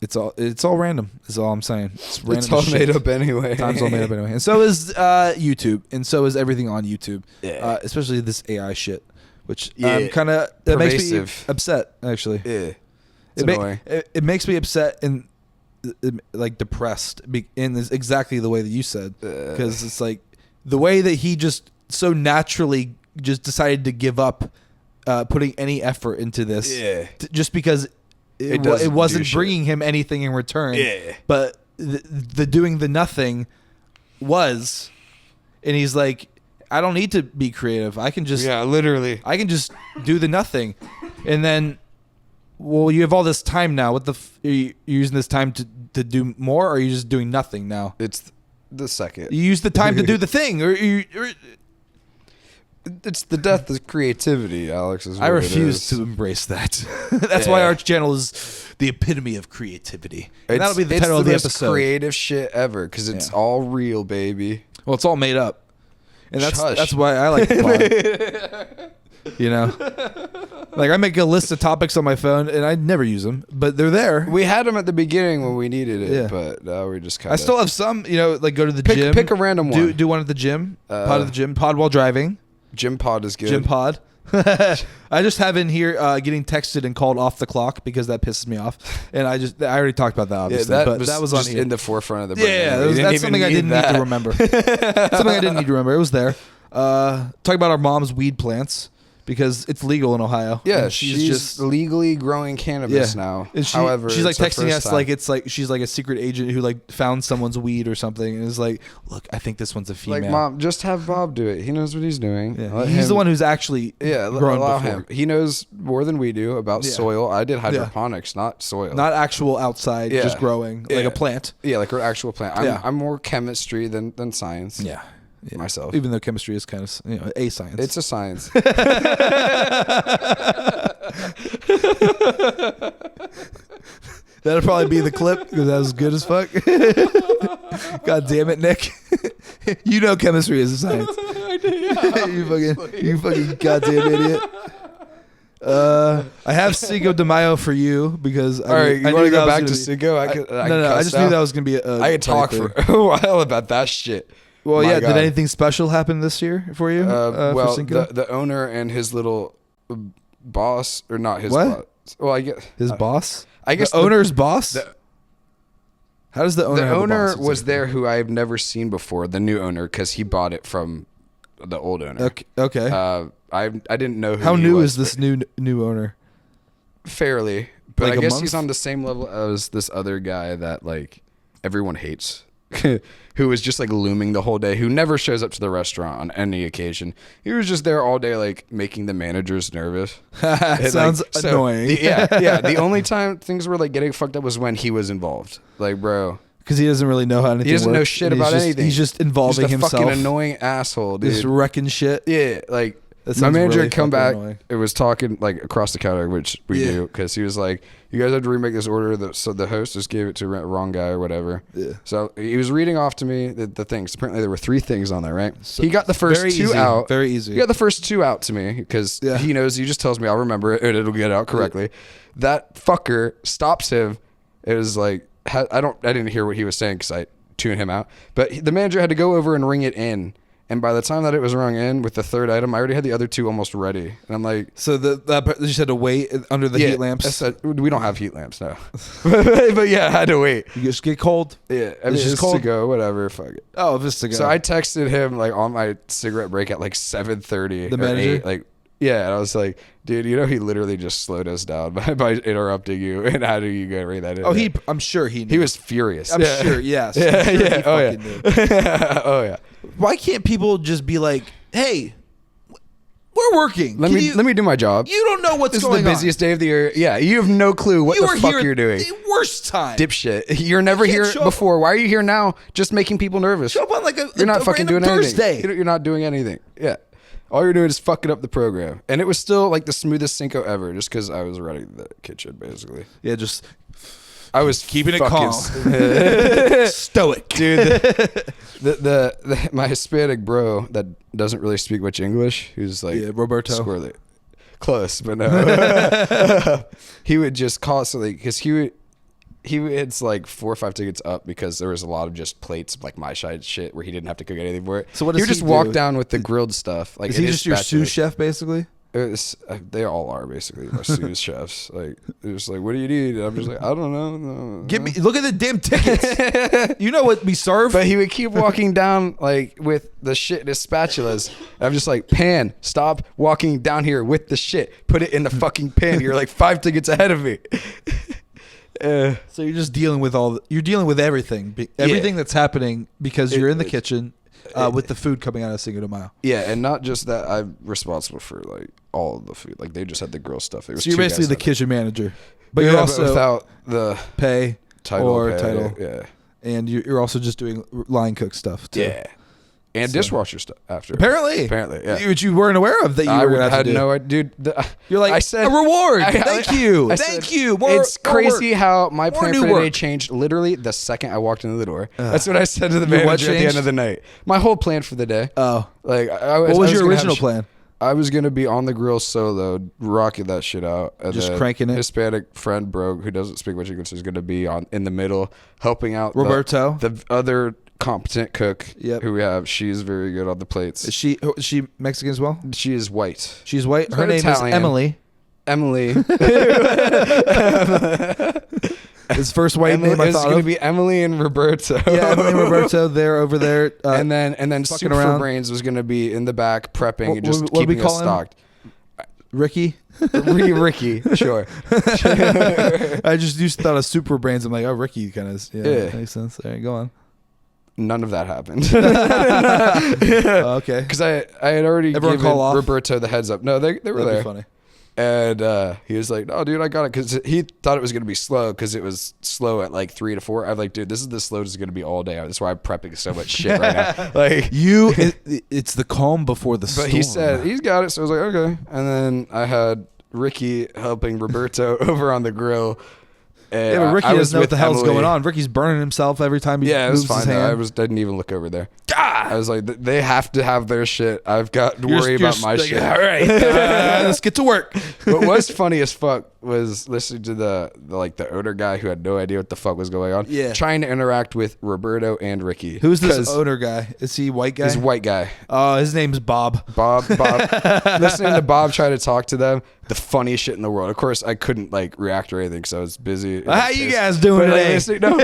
it's all random. Is all I'm saying. It's random. It's all made up anyway. Time's all made up anyway. And so is YouTube, and so is everything on YouTube. Yeah. Especially this AI shit, which kind of that makes me upset. Actually, Yeah. Annoying. It makes me upset and like depressed in this exactly the way that you said, because it's like the way that he just so naturally just decided to give up putting any effort into this, just because it wasn't bringing him anything in return. Yeah. But the doing the nothing was, and he's like, I don't need to be creative. I can just literally. I can just do the nothing, and then. Well, you have all this time now. What are you using this time to do more, or are you just doing nothing now? It's the second. You use the time to do the thing, or It's the death of creativity, Alex. I refuse to embrace that. That's why our channel is the epitome of creativity. And that'll be the title of the episode. It's the most creative shit ever because it's all real, baby. Well, it's all made up. And that's why I like the pod. You know? Like, I make a list of topics on my phone, and I never use them, but they're there. We had them at the beginning when we needed it, but now we're just kind of... I still have some, you know, like go to the gym. Pick a random one. Do one at the gym. Pod at the gym. Pod while driving. Gym pod is good. Gym pod. I just have in here getting texted and called off the clock because that pisses me off, and I already talked about that obviously, but that was on here in the forefront of the brain. That's something I didn't need to remember. Something I didn't need to remember. It was there. Talk about our mom's weed plants because it's legal in Ohio. Yeah, she's just legally growing cannabis now. And however, she's like texting us like it's like she's like a secret agent who like found someone's weed or something and is like, look, I think this one's a female. Like, Mom, just have Bob do it. He knows what he's doing. Yeah. He's the one who's actually grown allow before. him. He knows more than we do about soil. I did hydroponics, not soil. Not actual outside, just growing like a plant. Yeah, like an actual plant. I'm more chemistry than science. Yeah. Myself, even though chemistry is kind of a science. It's a science. That'll probably be the clip because that was good as fuck. God damn it, Nick! You know chemistry is a science. I do. Yeah. you fucking goddamn idiot. I have Cinco de Mayo for you because all right, you want to go back to Cinco? I just knew that was gonna be. I could talk for a while about that shit. Well, God. Did anything special happen this year for you? Well, for Cinco? The owner and his little boss, or not his boss. Well, I guess his boss. I guess the owner's boss. How does the owner? The owner was there, who I've never seen before. The new owner, because he bought it from the old owner. Okay. I didn't know who how he new was, is this new owner? Fairly, but like I guess he's on the same level as this other guy that like everyone hates. Who was just like looming the whole day, who never shows up to the restaurant on any occasion. He was just there all day, like making the managers nervous. Sounds annoying. The only time things were like getting fucked up was when he was involved. Like, bro, because he doesn't really know how anything. He doesn't works, know shit about anything. He's just involving himself. Fucking annoying asshole, dude. Just wrecking shit. Yeah, like my manager had come back. Annoying. It was talking like across the counter, which we do, because he was like, "You guys have to remake this order." So the host just gave it to the wrong guy or whatever. Yeah. So he was reading off to me the things. Apparently there were 3 things on there, right? So he got the first 2 out. Very easy. He got the first 2 out to me because he knows. He just tells me I'll remember it and it'll get out correctly. Yeah. That fucker stops him. It was like I didn't hear what he was saying because I tuned him out. But the manager had to go over and ring it in. And by the time that it was rung in with the 3rd item, I already had the other 2 almost ready. And I'm like... So you just had to wait under the heat lamps? We don't have heat lamps now. But yeah, I had to wait. You just get cold? Yeah. I mean, it's just cold. To go, whatever, fuck it. Oh, if it's to go. So I texted him like on my cigarette break at like 7:30. The manager? 8, like, yeah, and I was like, dude, you know he literally just slowed us down by interrupting you, and how do you go ring that in? Oh, I'm sure he knew. He was furious. I'm sure, yes. Oh, yeah. Why can't people just be like, hey, we're working. Let me do my job. You don't know what's going on. This is the busiest day of the year. Yeah, you have no clue what the fuck you're doing. The worst time. Dipshit. You're never here before. Why are you here now just making people nervous? Show up on like you're not fucking doing Thursday. Anything. You're not doing anything. Yeah. All you're doing is fucking up the program. And it was still like the smoothest Cinco ever just because I was running the kitchen, basically. Yeah, just... I was keeping it calm. Stoic. Dude, my Hispanic bro that doesn't really speak much English, who's like... Yeah, Roberto. Squirrely. Close, but no. He would just call it something because he had like 4 or 5 tickets up because there was a lot of just plates like my side shit where he didn't have to cook anything for it. So what does he would just walk down with the grilled stuff? Like, is he just your sous chef basically? They all are basically my sous chefs. Like they're just like, what do you need? And I'm just like, I don't know. No. Give me. Look at the damn tickets. You know what we serve. But he would keep walking down like with the shit in his spatulas. And I'm just like, pan, stop walking down here with the shit. Put it in the fucking pan. You're like 5 tickets ahead of me. So you're just dealing with you're dealing with everything that's happening because you're in the kitchen with the food coming out of Cinco de Mayo. Yeah, and not just that, I'm responsible for like all of the food. Like they just had the grill stuff. So you're basically the kitchen manager, but you're also without the title. Yeah, and you're also just doing line cook stuff too. Yeah. And dishwasher stuff after. Apparently, yeah. Which you weren't aware of that you were going to have to do. No idea, dude. You're like, I said, a reward. Thank you. More, it's crazy work. how my plan for the day work. changed literally the second I walked into the door. That's what I said to the manager at the end of the night. My whole plan for the day. Oh. Like, what was your original plan? I was going to be on the grill solo, rocking that shit out. And just cranking it? Hispanic friend, bro, who doesn't speak much English, is going to be in the middle, helping out Roberto. The other competent cook who we have. She's very good on the plates. Is she Mexican as well? She is white. She's white. Her name Italian. Is Emily. His first white name I thought it's going to be Emily and Roberto. Yeah, Emily and Roberto. They're over there. And then Soup for Brains was going to be in the back prepping and just keeping us stocked. Ricky? Ricky, sure. I just thought of Super Brains. I'm like, oh, Ricky kind of. Yeah, makes sense. All right, go on. None of that happened. Okay. Because I had already given Roberto the heads up. No, they were there. That'd be funny. And he was like, "Oh, dude, I got it," because he thought it was gonna be slow because it was slow at like 3 to 4. I'm like, "Dude, this is the slowest it's gonna be all day. That's why I'm prepping so much shit right now." Like it's the calm before the storm. But he said he's got it, so I was like, "Okay." And then I had Ricky helping Roberto over on the grill. Yeah, but Ricky doesn't know what the hell's going on. Ricky's burning himself every time he moves his hand. I didn't even look over there. I was like, they have to have their shit. I've got to worry about my shit. All right, let's get to work. What was funny as fuck was listening to the owner guy who had no idea what the fuck was going on. Yeah. Trying to interact with Roberto and Ricky. Who's this owner guy? Is he white guy? He's a white guy. Oh, his name's Bob. Bob. Listening to Bob try to talk to them, the funniest shit in the world. Of course, I couldn't like react or anything because I was busy. How you guys doing today? No.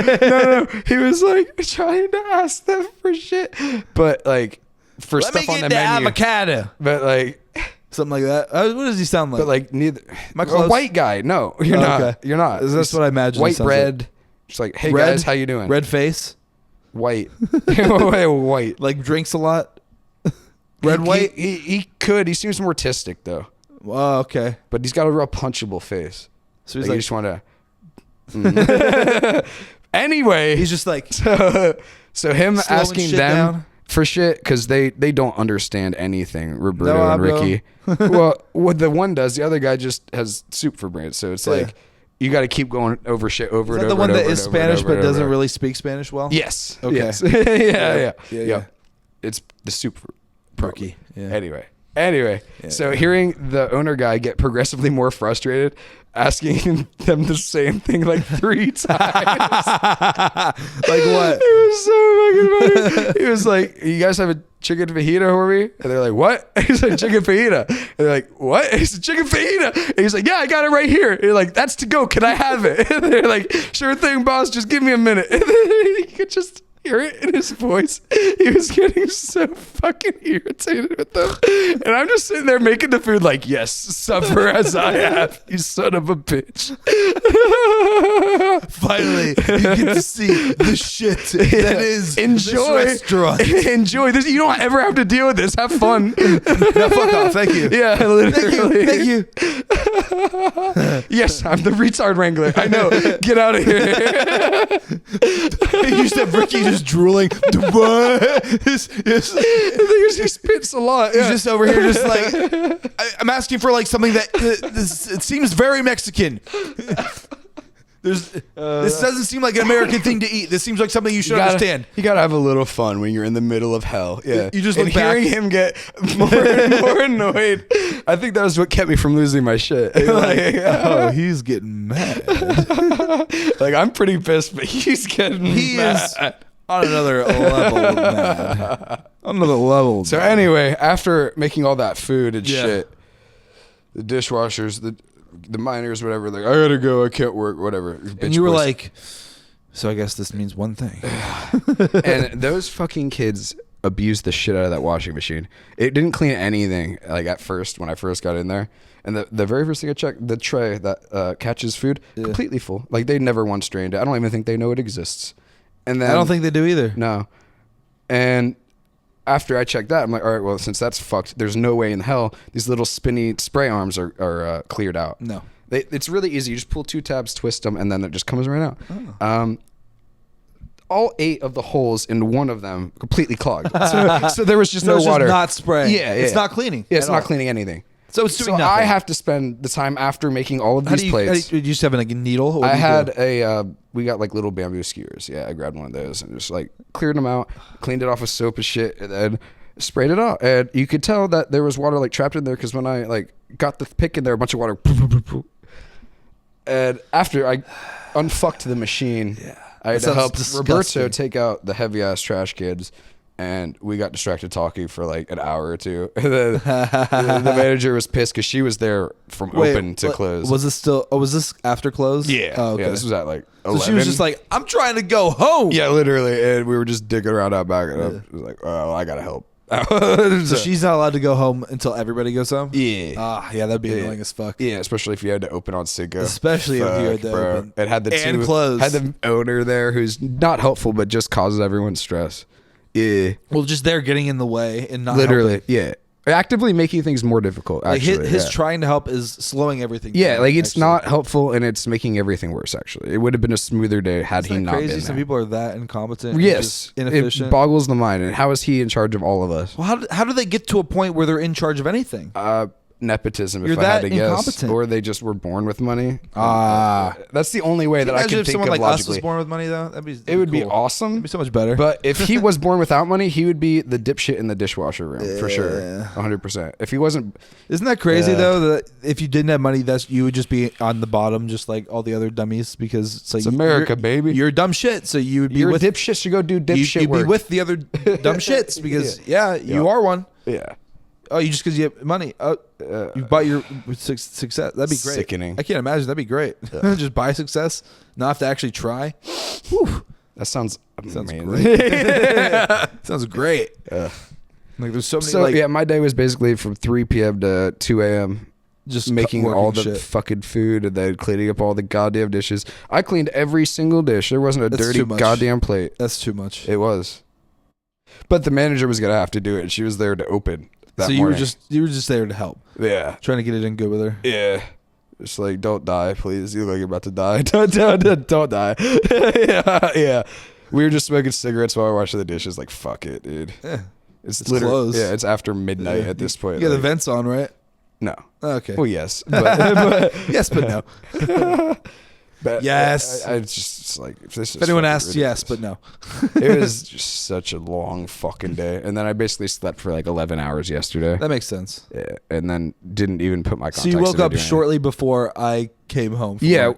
He was like trying to ask them for shit, but like for stuff on the menu. Avocado. But like something like that. What does he sound like? But like neither. A white guy. No, you're not. Okay. You're not. That's what I imagine. White bread. Like. Just like, hey guys, how you doing? Red face. White. White. Like drinks a lot. White. He could. He seems more autistic though. Oh, okay. But he's got a real punchable face. So he's like, you just want to. Anyway, he's just like. So him asking them down for shit because they don't understand anything. Roberto and Ricky. Well, what the one does, the other guy just has soup for brains. So it's like you got to keep going over shit over and over. Is that the one that is Spanish but doesn't really speak Spanish well? Yes. Okay. Yes. Yeah. It's the soup for Ricky. Yeah. Anyway, so hearing the owner guy get progressively more frustrated, asking them the same thing like 3 times. Like what? It was so fucking funny. He was like, "You guys have a chicken fajita for me?" And they're like, "What?" He's like, "Chicken fajita." And they're like, "What?" He's like, "Chicken fajita." And he's like, "Yeah, I got it right here." And they're like, "That's to go. Can I have it?" And they're like, "Sure thing, boss. Just give me a minute." And then he could just hear it in his voice. He was getting so fucking irritated with them. And I'm just sitting there making the food like, yes, suffer as I have, you son of a bitch. Finally, you get to see the shit that is this restaurant. Enjoy this. You don't ever have to deal with this. Have fun. No, fuck off. Thank you. Yeah, literally. Thank you. Yes, I'm the retard wrangler. I know. Get out of here. You said Ricky just drooling. What? He spits a lot. He's just over here, just like I'm asking for like something that it seems very Mexican. This doesn't seem like an American thing to eat. This seems like something you should understand. You gotta have a little fun when you're in the middle of hell. Yeah, you just look back. Hearing him get more and more annoyed. I think that was what kept me from losing my shit. Oh, he's getting mad. Like I'm pretty pissed, but he's getting mad. On another level, mad. On another level. So anyway, after making all that food and shit, the dishwashers, the miners, whatever, like, I gotta go, I can't work, whatever. And you were like, so I guess this means one thing. And those fucking kids abused the shit out of that washing machine. It didn't clean anything, like at first, when I first got in there. And the very first thing I checked, the tray that catches food, completely full. Like they never once drained it. I don't even think they know it exists. And then, I don't think they do either. No. And after I checked that, I'm like, all right, well, since that's fucked, there's no way in hell these little spinny spray arms are cleared out. No. It's really easy. You just pull 2 tabs, twist them, and then it just comes right out. Oh. all 8 of the holes in one of them completely clogged. So there was just no it's water. Just not spraying. Yeah, It's not cleaning. Yeah, it's not cleaning anything. So it's doing so nothing. I have to spend the time after making all of these plates. Did you just have like a needle? I had we got like little bamboo skewers. Yeah, I grabbed one of those and just like cleared them out, cleaned it off with soap and shit, and then sprayed it out. And you could tell that there was water like trapped in there because when I like got the pick in there, a bunch of water. And after I unfucked the machine, I had to help Roberto take out the heavy ass trash cans. And we got distracted talking for like an hour or two. And then the manager was pissed because she was there from open to close. Was this still? Oh, was this after close? Yeah. Oh, okay. Yeah, this was at like 11. So she was just like, "I'm trying to go home." Yeah, literally. And we were just digging around out back. And I was like, "Oh, I gotta help." So she's not allowed to go home until everybody goes home. Yeah. Yeah, that'd be annoying as fuck. Yeah, especially if you had to open on Cinco. Especially if you had to open. It had and close. Had the owner there who's not helpful, but just causes everyone stress. Yeah. Well, just there getting in the way and not literally helping. Yeah. Actively making things more difficult. Actually, like his trying to help is slowing everything down. Yeah, like it's not helpful and it's making everything worse. Actually, it would have been a smoother day had he not been there. Some people are that incompetent. Yes, and just inefficient. It boggles the mind. And how is he in charge of all of us? Well, how do they get to a point where they're in charge of anything? Nepotism, You're if I had to guess, incompetent. or they just were born with money. That's the only way that I can if think someone of like logically. us was born with money, though, it would be awesome. It'd be so much better. But if he was born without money, he would be the dipshit in the dishwasher room for sure, 100%. If he wasn't, isn't that crazy though? That if you didn't have money, you would just be on the bottom, just like all the other dummies, because it's America, baby. You're dumb shit, so you would be you're with dipshits to go do dipshit You'd work. be with the other dumb shits because you are one. Yeah. Oh, you just because you have money. You bought your success. That'd be great. Sickening. I can't imagine. That'd be great. Just buy success, not have to actually try. Whew. That sounds amazing. Great. Sounds great. Like there's so many. So yeah, my day was basically from 3 p.m. to 2 a.m. Just making all the fucking food and then cleaning up all the goddamn dishes. I cleaned every single dish. There wasn't a dirty goddamn plate. That's too much. It was. But the manager was gonna have to do it. And she was there to open. So you were just there to help. Yeah. Trying to get it in good with her. Yeah. Just like, don't die, please. You look like you're about to die. Don't die. yeah. We were just smoking cigarettes while we were washing the dishes. Like, fuck it, dude. Yeah. It's literally close. Yeah, it's after midnight at this point. You got the vents on, right? No. Oh, okay. Well, yes. But yes, but no. But yes. I just like if anyone asks, yes, but no. It was just such a long fucking day, and then I basically slept for like 11 hours yesterday. That makes sense. Yeah, and then didn't even put my contacts. So you woke up shortly before I came home. Yeah,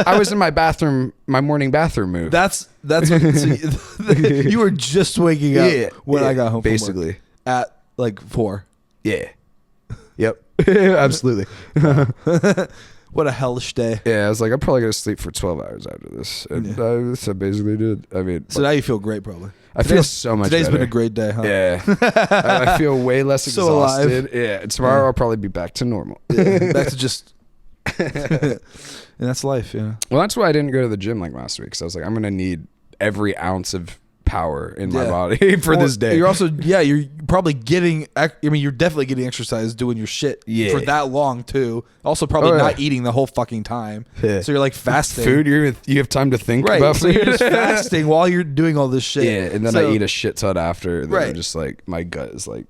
I was in my bathroom, my morning bathroom move. That's what, you were just waking up when I got home. Basically from work at like 4. Yeah. Yep. Absolutely. What a hellish day. Yeah, I was like, I'm probably gonna sleep for 12 hours after this, and I basically did. I mean, so now you feel great, probably. I feel so much. Today's better. been a great day, huh? Yeah, I feel way less exhausted. Alive. Yeah, and tomorrow I'll probably be back to normal. Back to just. And that's life, yeah. Well, that's why I didn't go to the gym like last week. So I was like, I'm gonna need every ounce of power in my body for this day. You're also you're probably getting. I mean, you're definitely getting exercise doing your shit for that long too. Also, probably not eating the whole fucking time. Yeah. So you're like fasting. Food, you have time to think about so food. You're just fasting while you're doing all this shit. Yeah, and then I eat a shit ton after. And then I'm just like, my gut is like.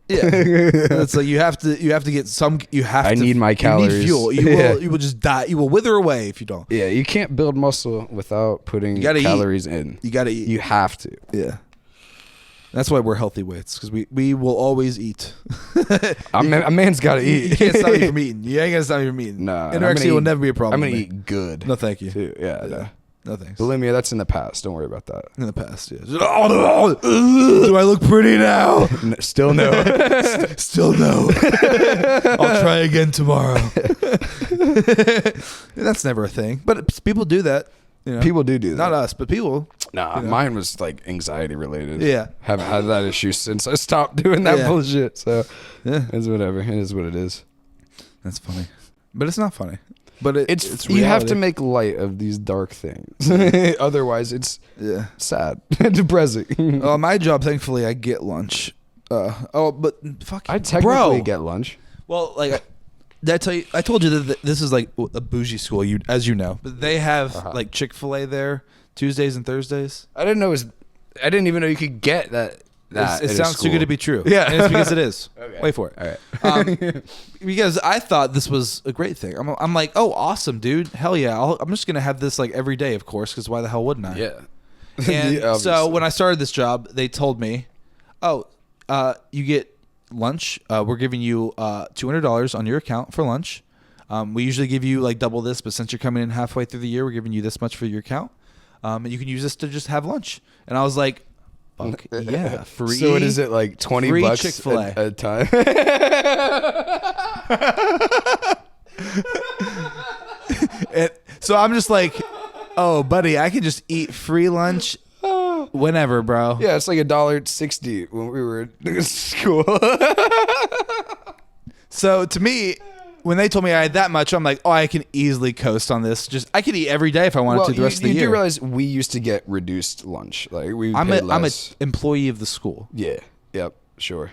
Yeah, it's like you have to get some. I need my calories. You need fuel. You will just die. You will wither away if you don't. Yeah, you can't build muscle without putting calories in. You gotta eat. You have to. Yeah. That's why we're healthy weights, because we will always eat. A man's got to eat. You can't stop me from eating. You ain't gonna stop me from eating. No, anorexia will never be a problem. I'm gonna eat good. No, thank you. Too. Yeah. No thanks. Bulimia, that's in the past. Don't worry about that. In the past, yeah. Do I look pretty now? Still no. Still no. I'll try again tomorrow. That's never a thing, but people do that. You know? People do that. Not us, but people. Nah, mine was like anxiety related. Yeah. Haven't had that issue since I stopped doing that bullshit. So it's whatever. It is what it is. That's funny. But it's not funny. But it's you have to make light of these dark things. Otherwise it's sad. Depressing. My job, thankfully, I get lunch. But fuck, I technically get lunch. Well, like did I tell you? I told you that this is like a bougie school, as you know. But they have like Chick-fil-A there Tuesdays and Thursdays. I didn't even know you could get that. It sounds too good to be true. Yeah. And it's because it is. Okay. Wait for it. All right. Because I thought this was a great thing. I'm like, oh, awesome, dude. Hell yeah. I'm just going to have this like every day, of course, because why the hell wouldn't I? Yeah. And so when I started this job, they told me, oh, you get lunch. We're giving you $200 on your account for lunch. We usually give you like double this, but since you're coming in halfway through the year, we're giving you this much for your account. And you can use this to just have lunch. And I was like, fuck yeah, free. So what is it, like $20 Chick-fil-A. a time? So I'm just like, oh, buddy, I can just eat free lunch whenever, bro. Yeah, it's like $1.60 when we were in school. So to me, when they told me I had that much, I'm like, oh, I can easily coast on this. Just I could eat every day if I wanted to the rest of the year. You do realize we used to get reduced lunch. Like I'm an employee of the school. Yeah. Yep. Sure.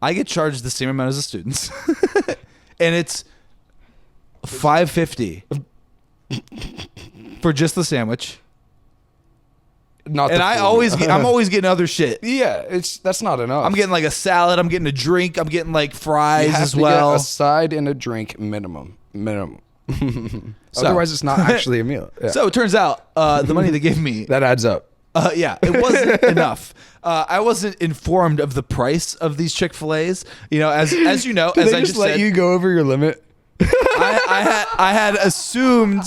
I get charged the same amount as the students, and it's $5.50 for just the sandwich. Not and the I'm always getting other shit. Yeah, that's not enough. I'm getting like a salad. I'm getting a drink. I'm getting like fries you have as to well. Get a side and a drink minimum. Otherwise, it's not actually a meal. Yeah. So it turns out the money they gave me that adds up. Yeah, it wasn't enough. I wasn't informed of the price of these Chick-fil-A's. You know, as you know, Did as they I just let said, you go over your limit? I had assumed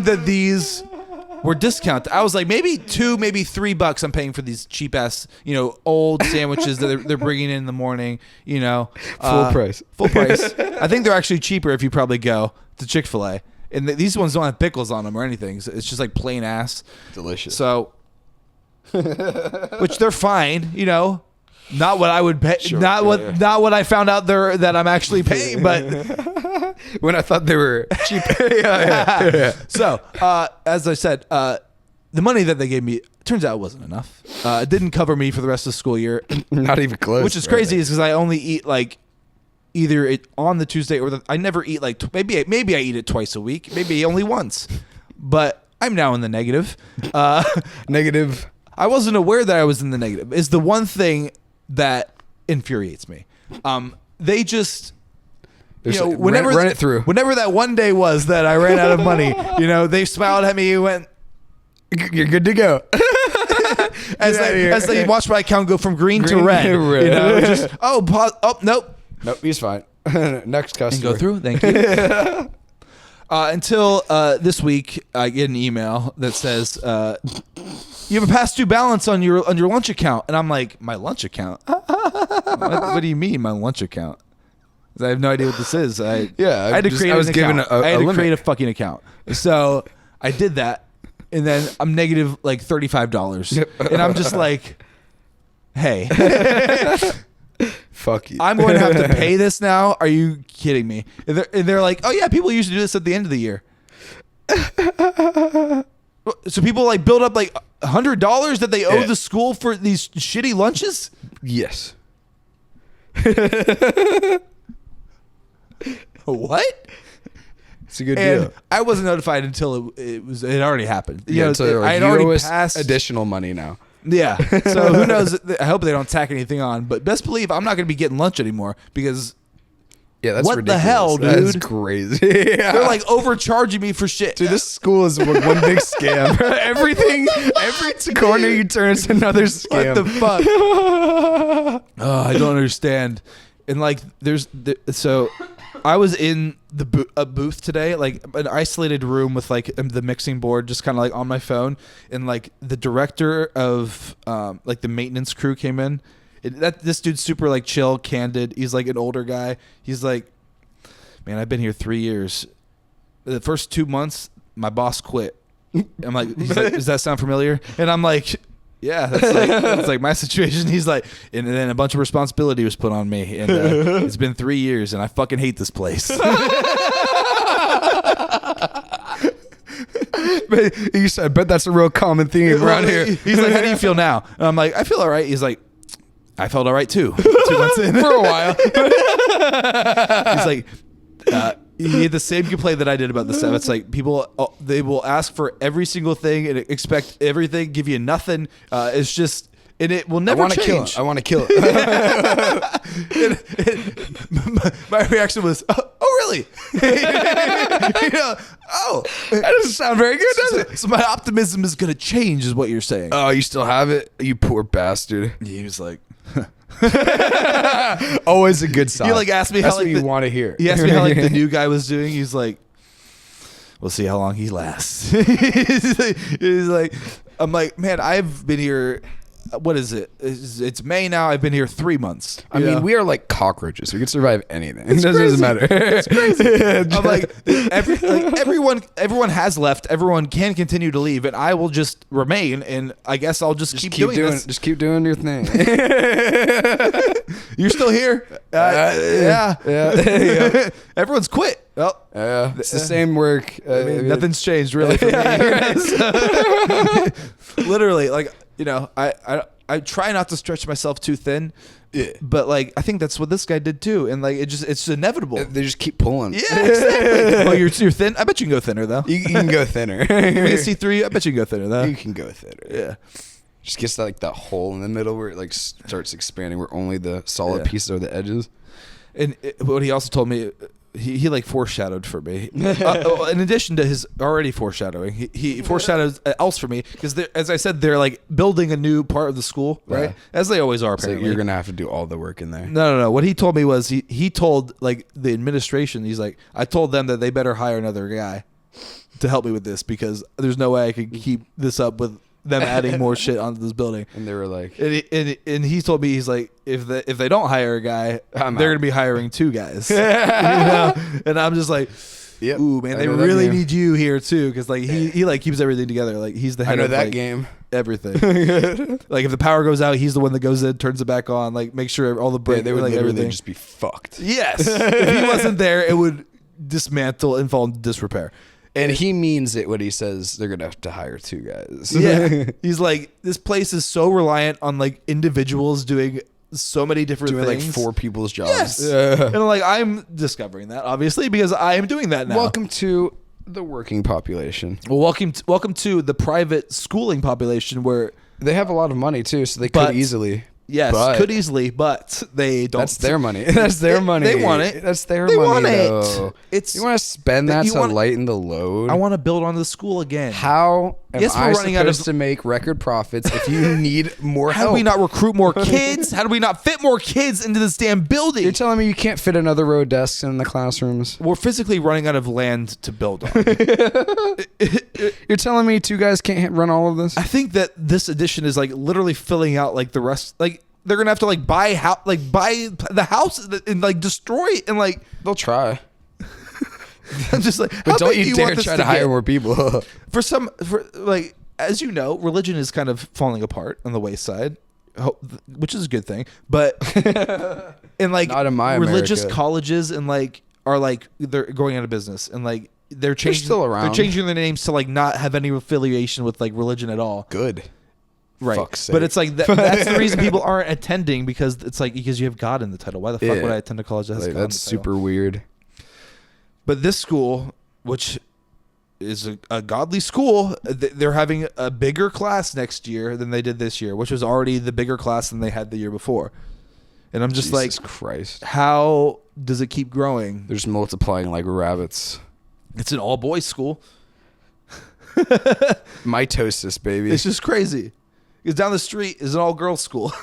that these were discounted. I was like, maybe $2, maybe $3 I'm paying for these cheap ass, old sandwiches that they're bringing in the morning. Full price. Full price. I think they're actually cheaper if you probably go to Chick-fil-A. And these ones don't have pickles on them or anything. So it's just like plain ass. Delicious. So, which they're fine, Not what I would pay. Sure, not what I found out that I'm actually paying. But when I thought they were cheap. Yeah. So, as I said, the money that they gave me turns out it wasn't enough. It didn't cover me for the rest of the school year. Not even close. Which is crazy, is because I only eat like either it on the Tuesday or I never eat like maybe I eat it twice a week, maybe only once. But I'm now in the negative. Negative. I wasn't aware that I was in the negative. Is the one thing that infuriates me. They just, whenever run it through. Whenever that one day was that I ran out of money, they smiled at me and went, "You're good to go." as they watched my account go from green to red. Just nope, he's fine. Next customer. And go through. Thank you. Until this week, I get an email that says, "You have a past due balance on your lunch account," and I'm like, "My lunch account? What do you mean, my lunch account?" I have no idea what this is. I had to create a fucking account. So I did that, and then I'm negative like $35, and I'm just like, "Hey." Fuck you. I'm going to have to pay this now. Are you kidding me? And they're like, oh yeah, people used to do this at the end of the year. So people like build up like $100 that they owe the school for these shitty lunches? Yes. What? It's a good deal. I wasn't notified until it already happened. So I had already passed additional money now. Yeah. So who knows? I hope they don't tack anything on. But best believe I'm not going to be getting lunch anymore because that's what ridiculous. the hell, dude? That's crazy. They're like overcharging me for shit. Dude, this school is one big scam. Every corner you turn is another scam. What the fuck? I don't understand. And like, so I was in a booth today, like an isolated room with like the mixing board, just kind of like on my phone, and like the director of like the maintenance crew came in. This dude's super like chill, candid. He's like an older guy. He's like, "Man, I've been here 3 years. The first 2 months, my boss quit." I'm like, he's like, "Does that sound familiar?" And I'm like, "Yeah, that's like my situation." He's like, and then a bunch of responsibility was put on me, and it's been 3 years, and I fucking hate this place. I bet that's a real common theme around here. He's like, "How do you feel now?" And I'm like, "I feel all right." He's like, "I felt all right too." 2 months in, for a while. He's like, He had the same complaint that I did about the stuff. It's like people, they will ask for every single thing and expect everything, give you nothing. It's just, and it will never change. I want to kill it. My reaction was, oh really? That doesn't sound very good, does it? So my optimism is going to change, is what you're saying. Oh, you still have it? You poor bastard. He was like, always a good sign. he like asked me That's how like what you want to hear. He asked me how like the new guy was doing. He's like, we'll see how long he lasts. He's like, I'm like, man, I've been here. What is it? It's May now. I've been here 3 months. I mean, we are like cockroaches. We can survive anything. It crazy. doesn't matter. It's crazy. I'm like, everyone has left. Everyone can continue to leave, and I will just remain. And I guess I'll just keep doing this. Just keep doing your thing. You're still here. Yeah. Everyone's quit. Well, it's the same work. I mean, nothing's changed really for me. Literally, like, you know, I try not to stretch myself too thin, but like I think that's what this guy did too, and like it's inevitable. They just keep pulling. Yeah, exactly. Oh, you're thin. I bet you can go thinner though. You can go thinner. You can see through you. I bet you can go thinner though. You can go thinner. Yeah. Just gets that, like that hole in the middle where it like starts expanding, where only the solid pieces are the edges. And what he also told me, he like foreshadowed for me. In addition to his already foreshadowing, he foreshadowed else for me because, as I said, they're like building a new part of the school, right? As they always are. Apparently, so you're gonna have to do all the work in there. No. What he told me was he told like the administration. He's like, I told them that they better hire another guy to help me with this because there's no way I could keep this up with them adding more shit onto this building. And they were like, and he told me, he's like, if they don't hire a guy, they're gonna be hiring 2 guys. You know? And I'm just like, yep, ooh man, they really need you here too, because like he like keeps everything together. Like he's the head I know of that like, game. Everything. Like if the power goes out, he's the one that goes in, turns it back on, like make sure all the they would like literally everything just be fucked. Yes, if he wasn't there, it would dismantle and fall into disrepair. And he means it when he says they're gonna have to hire 2 guys. Yeah, he's like, this place is so reliant on like individuals doing so many different things, like 4 people's jobs. Yes, and like I'm discovering that obviously because I am doing that now. Welcome to the working population. Well, welcome to the private schooling population where they have a lot of money too, so they could easily. Yes, could easily, but they don't. That's their money. That's their money. They want it. That's their they money. Want though. It's you want to spend that to lighten the load. I want to build on the school again. How am yes, I we're running supposed to make record profits if you need more help? How do we not recruit more kids? How do we not fit more kids into this damn building? You're telling me you can't fit another row of desks in the classrooms? We're physically running out of land to build on. You're telling me 2 guys can't run all of this? I think that this edition is like literally filling out like the rest. Like they're gonna have to like buy the house and like destroy it and like they'll try. I'm just like, but don't you dare try to hire more people. For like, as you know, religion is kind of falling apart on the wayside, which is a good thing. But in like not in my religious America. colleges and like are like they're going out of business and like they're still around. They're changing their names to like not have any affiliation with like religion at all. Good. Right, fuck's sake. But it's like that's the reason people aren't attending because it's like because you have God in the title. Why the fuck would I attend a college that has God in the title? That's super weird. But this school, which is a godly school, they're having a bigger class next year than they did this year, which was already the bigger class than they had the year before. And I'm just Jesus like, Christ, how does it keep growing? They're just multiplying like rabbits. It's an all boys school. Mitosis, baby. It's just crazy. Because down the street is an all-girls school.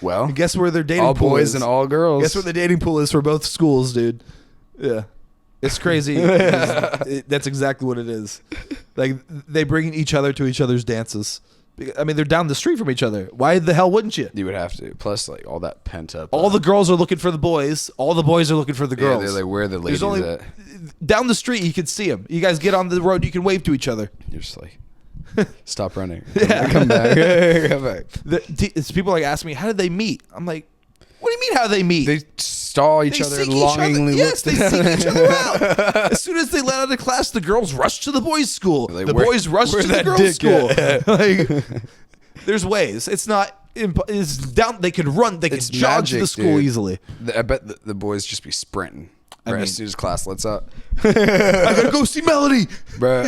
Well, and guess where their dating all pool boys is? and all girls. Guess where the dating pool is for both schools, dude. Yeah. It's crazy. That's exactly what it is. Like, they bring each other to each other's dances. I mean, they're down the street from each other. Why the hell wouldn't you? You would have to. Plus, like, all that pent up. All the girls are looking for the boys. All the boys are looking for the girls. Yeah, they're like, where are the ladies at? Down the street, you can see them. You guys get on the road, you can wave to each other. You're just like, stop running. Come back. Come back. People like ask me, how did they meet? I'm like, what do you mean how they meet? They saw each other longingly. Yes, they seek each other out. As soon as they let out of class, the girls rush to the boys' school. Like, the boys rush to the girls' school. Like, there's ways. It's not. It's down. They can run. They can jog to the school easily. I bet the boys just be sprinting. As soon as class lets up. I gotta go see Melody. Bro.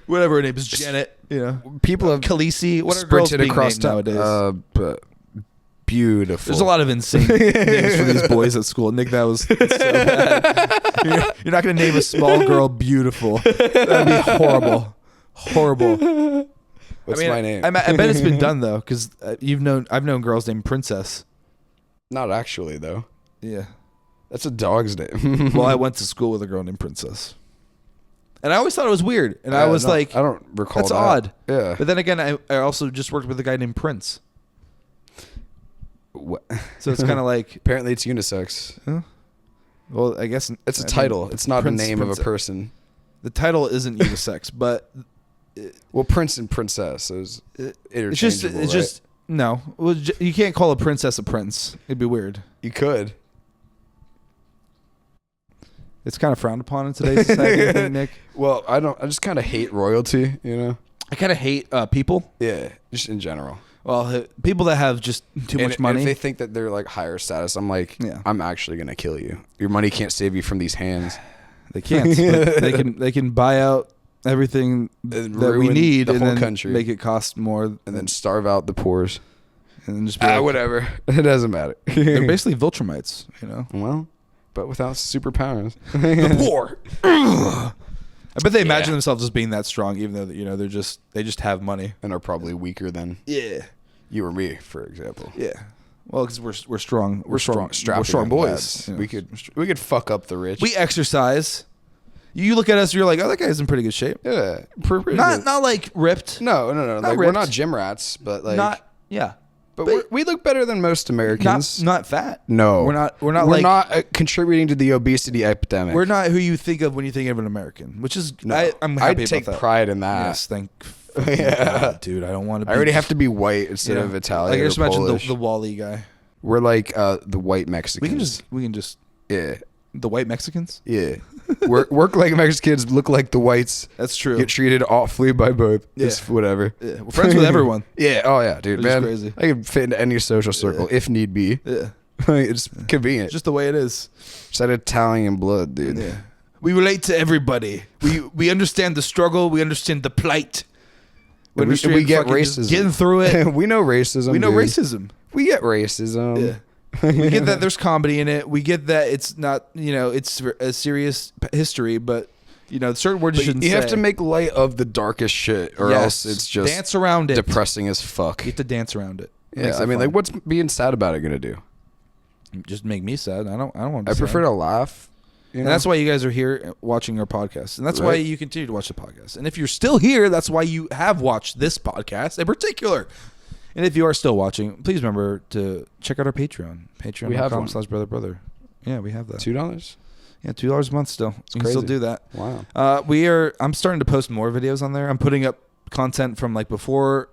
Whatever her name is, Janet. You know, People have Khaleesi. What are girls being named nowadays? Beautiful. There's a lot of insane names for these boys at school. Nick, that was so bad. You're not going to name a small girl beautiful. That'd be horrible. Horrible. What's my name? I bet it's been done though, because I've known girls named Princess. Not actually though. Yeah, that's a dog's name. Well, I went to school with a girl named Princess, and I always thought it was weird. And I was like, I don't recall. That's that. odd. Yeah. But then again, I also just worked with a guy named Prince. What? So it's kind of like apparently it's unisex. Huh? Well, I guess it's a title. It's not Prince, a name of a person. The title isn't unisex, but well, Prince and Princess is interchangeable. It's just no. Well, you can't call a princess a prince. It'd be weird. You could. It's kind of frowned upon in today's society, I think, Nick. Well, I just kind of hate royalty. You know. I kind of hate people. Yeah, just in general. Well, people that have just too much money. If they think that they're like higher status, I'm like, yeah. I'm actually gonna kill you. Your money can't save you from these hands. They can't. They can buy out everything that we need the and whole then country, make it cost more, and then starve out the poors, and then just be like, whatever. It doesn't matter. They're basically Viltrumites, you know. Well, but without superpowers. The poor. I bet they imagine themselves as being that strong, even though they just have money and are probably weaker than you or me, for example. Yeah. Well, because we're strong. We're strong. We're strong boys. You know. We could fuck up the rich. We exercise. You look at us, you're like, oh, that guy's in pretty good shape. Yeah. Not like ripped. No. Like, we're not gym rats, but like But we look better than most Americans. Not fat. No, we're not contributing to the obesity epidemic. We're not who you think of when you think of an American, which is I'm happy I take about that. pride in that. Yes, thank God, dude. I don't want to. I already have to be white instead of Italian. I just or imagine Polish. the Wally guy. We're like the white Mexicans. We can just yeah. The white Mexicans? Yeah. work like Mexicans, look like the whites. That's true. Get treated awfully by both. Yeah. It's whatever. Yeah. We're friends with everyone. Yeah. Oh, yeah, dude. Which man. is crazy. I can fit into any social circle if need be. Yeah. It's convenient. Just the way it is. It's that Italian blood, dude. Yeah. We relate to everybody. We understand the struggle. We understand the plight. We get racism. Getting through it. We know racism. We know dude. racism. We get racism. Yeah. We get that there's comedy in it. We get that it's not, it's a serious history, but certain words you shouldn't say. You have to make light of the darkest shit, or else it's just dance around it. Depressing as fuck. You have to dance around it. Yeah, I mean, like, what's being sad about it gonna do? Just make me sad. I don't want to. I prefer to laugh. And that's why you guys are here watching our podcast, and that's why you continue to watch the podcast. And if you're still here, that's why you have watched this podcast in particular. And if you are still watching, please remember to check out our Patreon. Patreon.com/BrotherBrother. Yeah, we have that. $2? Yeah, $2 a month still. You can still do that. Wow. I'm starting to post more videos on there. I'm putting up content from like before,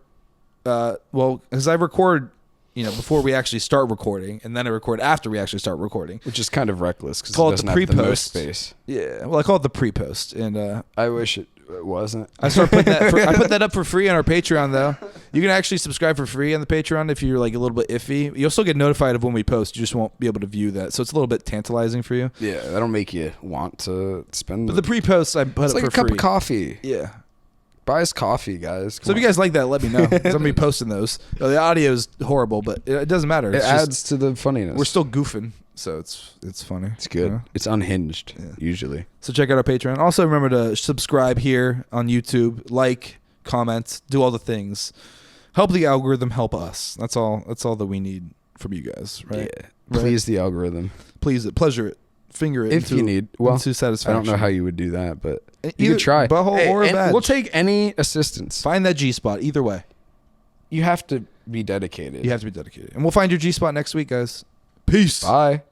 because I record, before we actually start recording, and then I record after we actually start recording. Which is kind of reckless because it doesn't the pre-post. have the most space. Yeah, well, I call it the pre-post, and I wish it wasn't. I put that up for free on our Patreon though. You can actually subscribe for free on the Patreon if you're like a little bit iffy. You'll still get notified of when we post. You just won't be able to view that, so it's a little bit tantalizing for you. Yeah, that'll make you want to spend. But the pre-post I put it's up like for a cup free. of coffee. Yeah. Buy us coffee, guys. So if you guys like that, let me know. 'Cause I'm gonna be posting those. The audio is horrible, but it doesn't matter. It adds to the funniness. We're still goofing, so it's funny. It's good. It's unhinged usually. So check out our Patreon. Also remember to subscribe here on YouTube, like, comment, do all the things. Help the algorithm, help us. That's all that we need from you guys, right? Yeah. Please the algorithm. Please it, pleasure it, finger it. If you need, into satisfaction. I don't know how you would do that, but you could try. Butthole or a badge. We'll take any assistance. Find that G spot. Either way, you have to be dedicated. And we'll find your G spot next week, guys. Peace. Bye.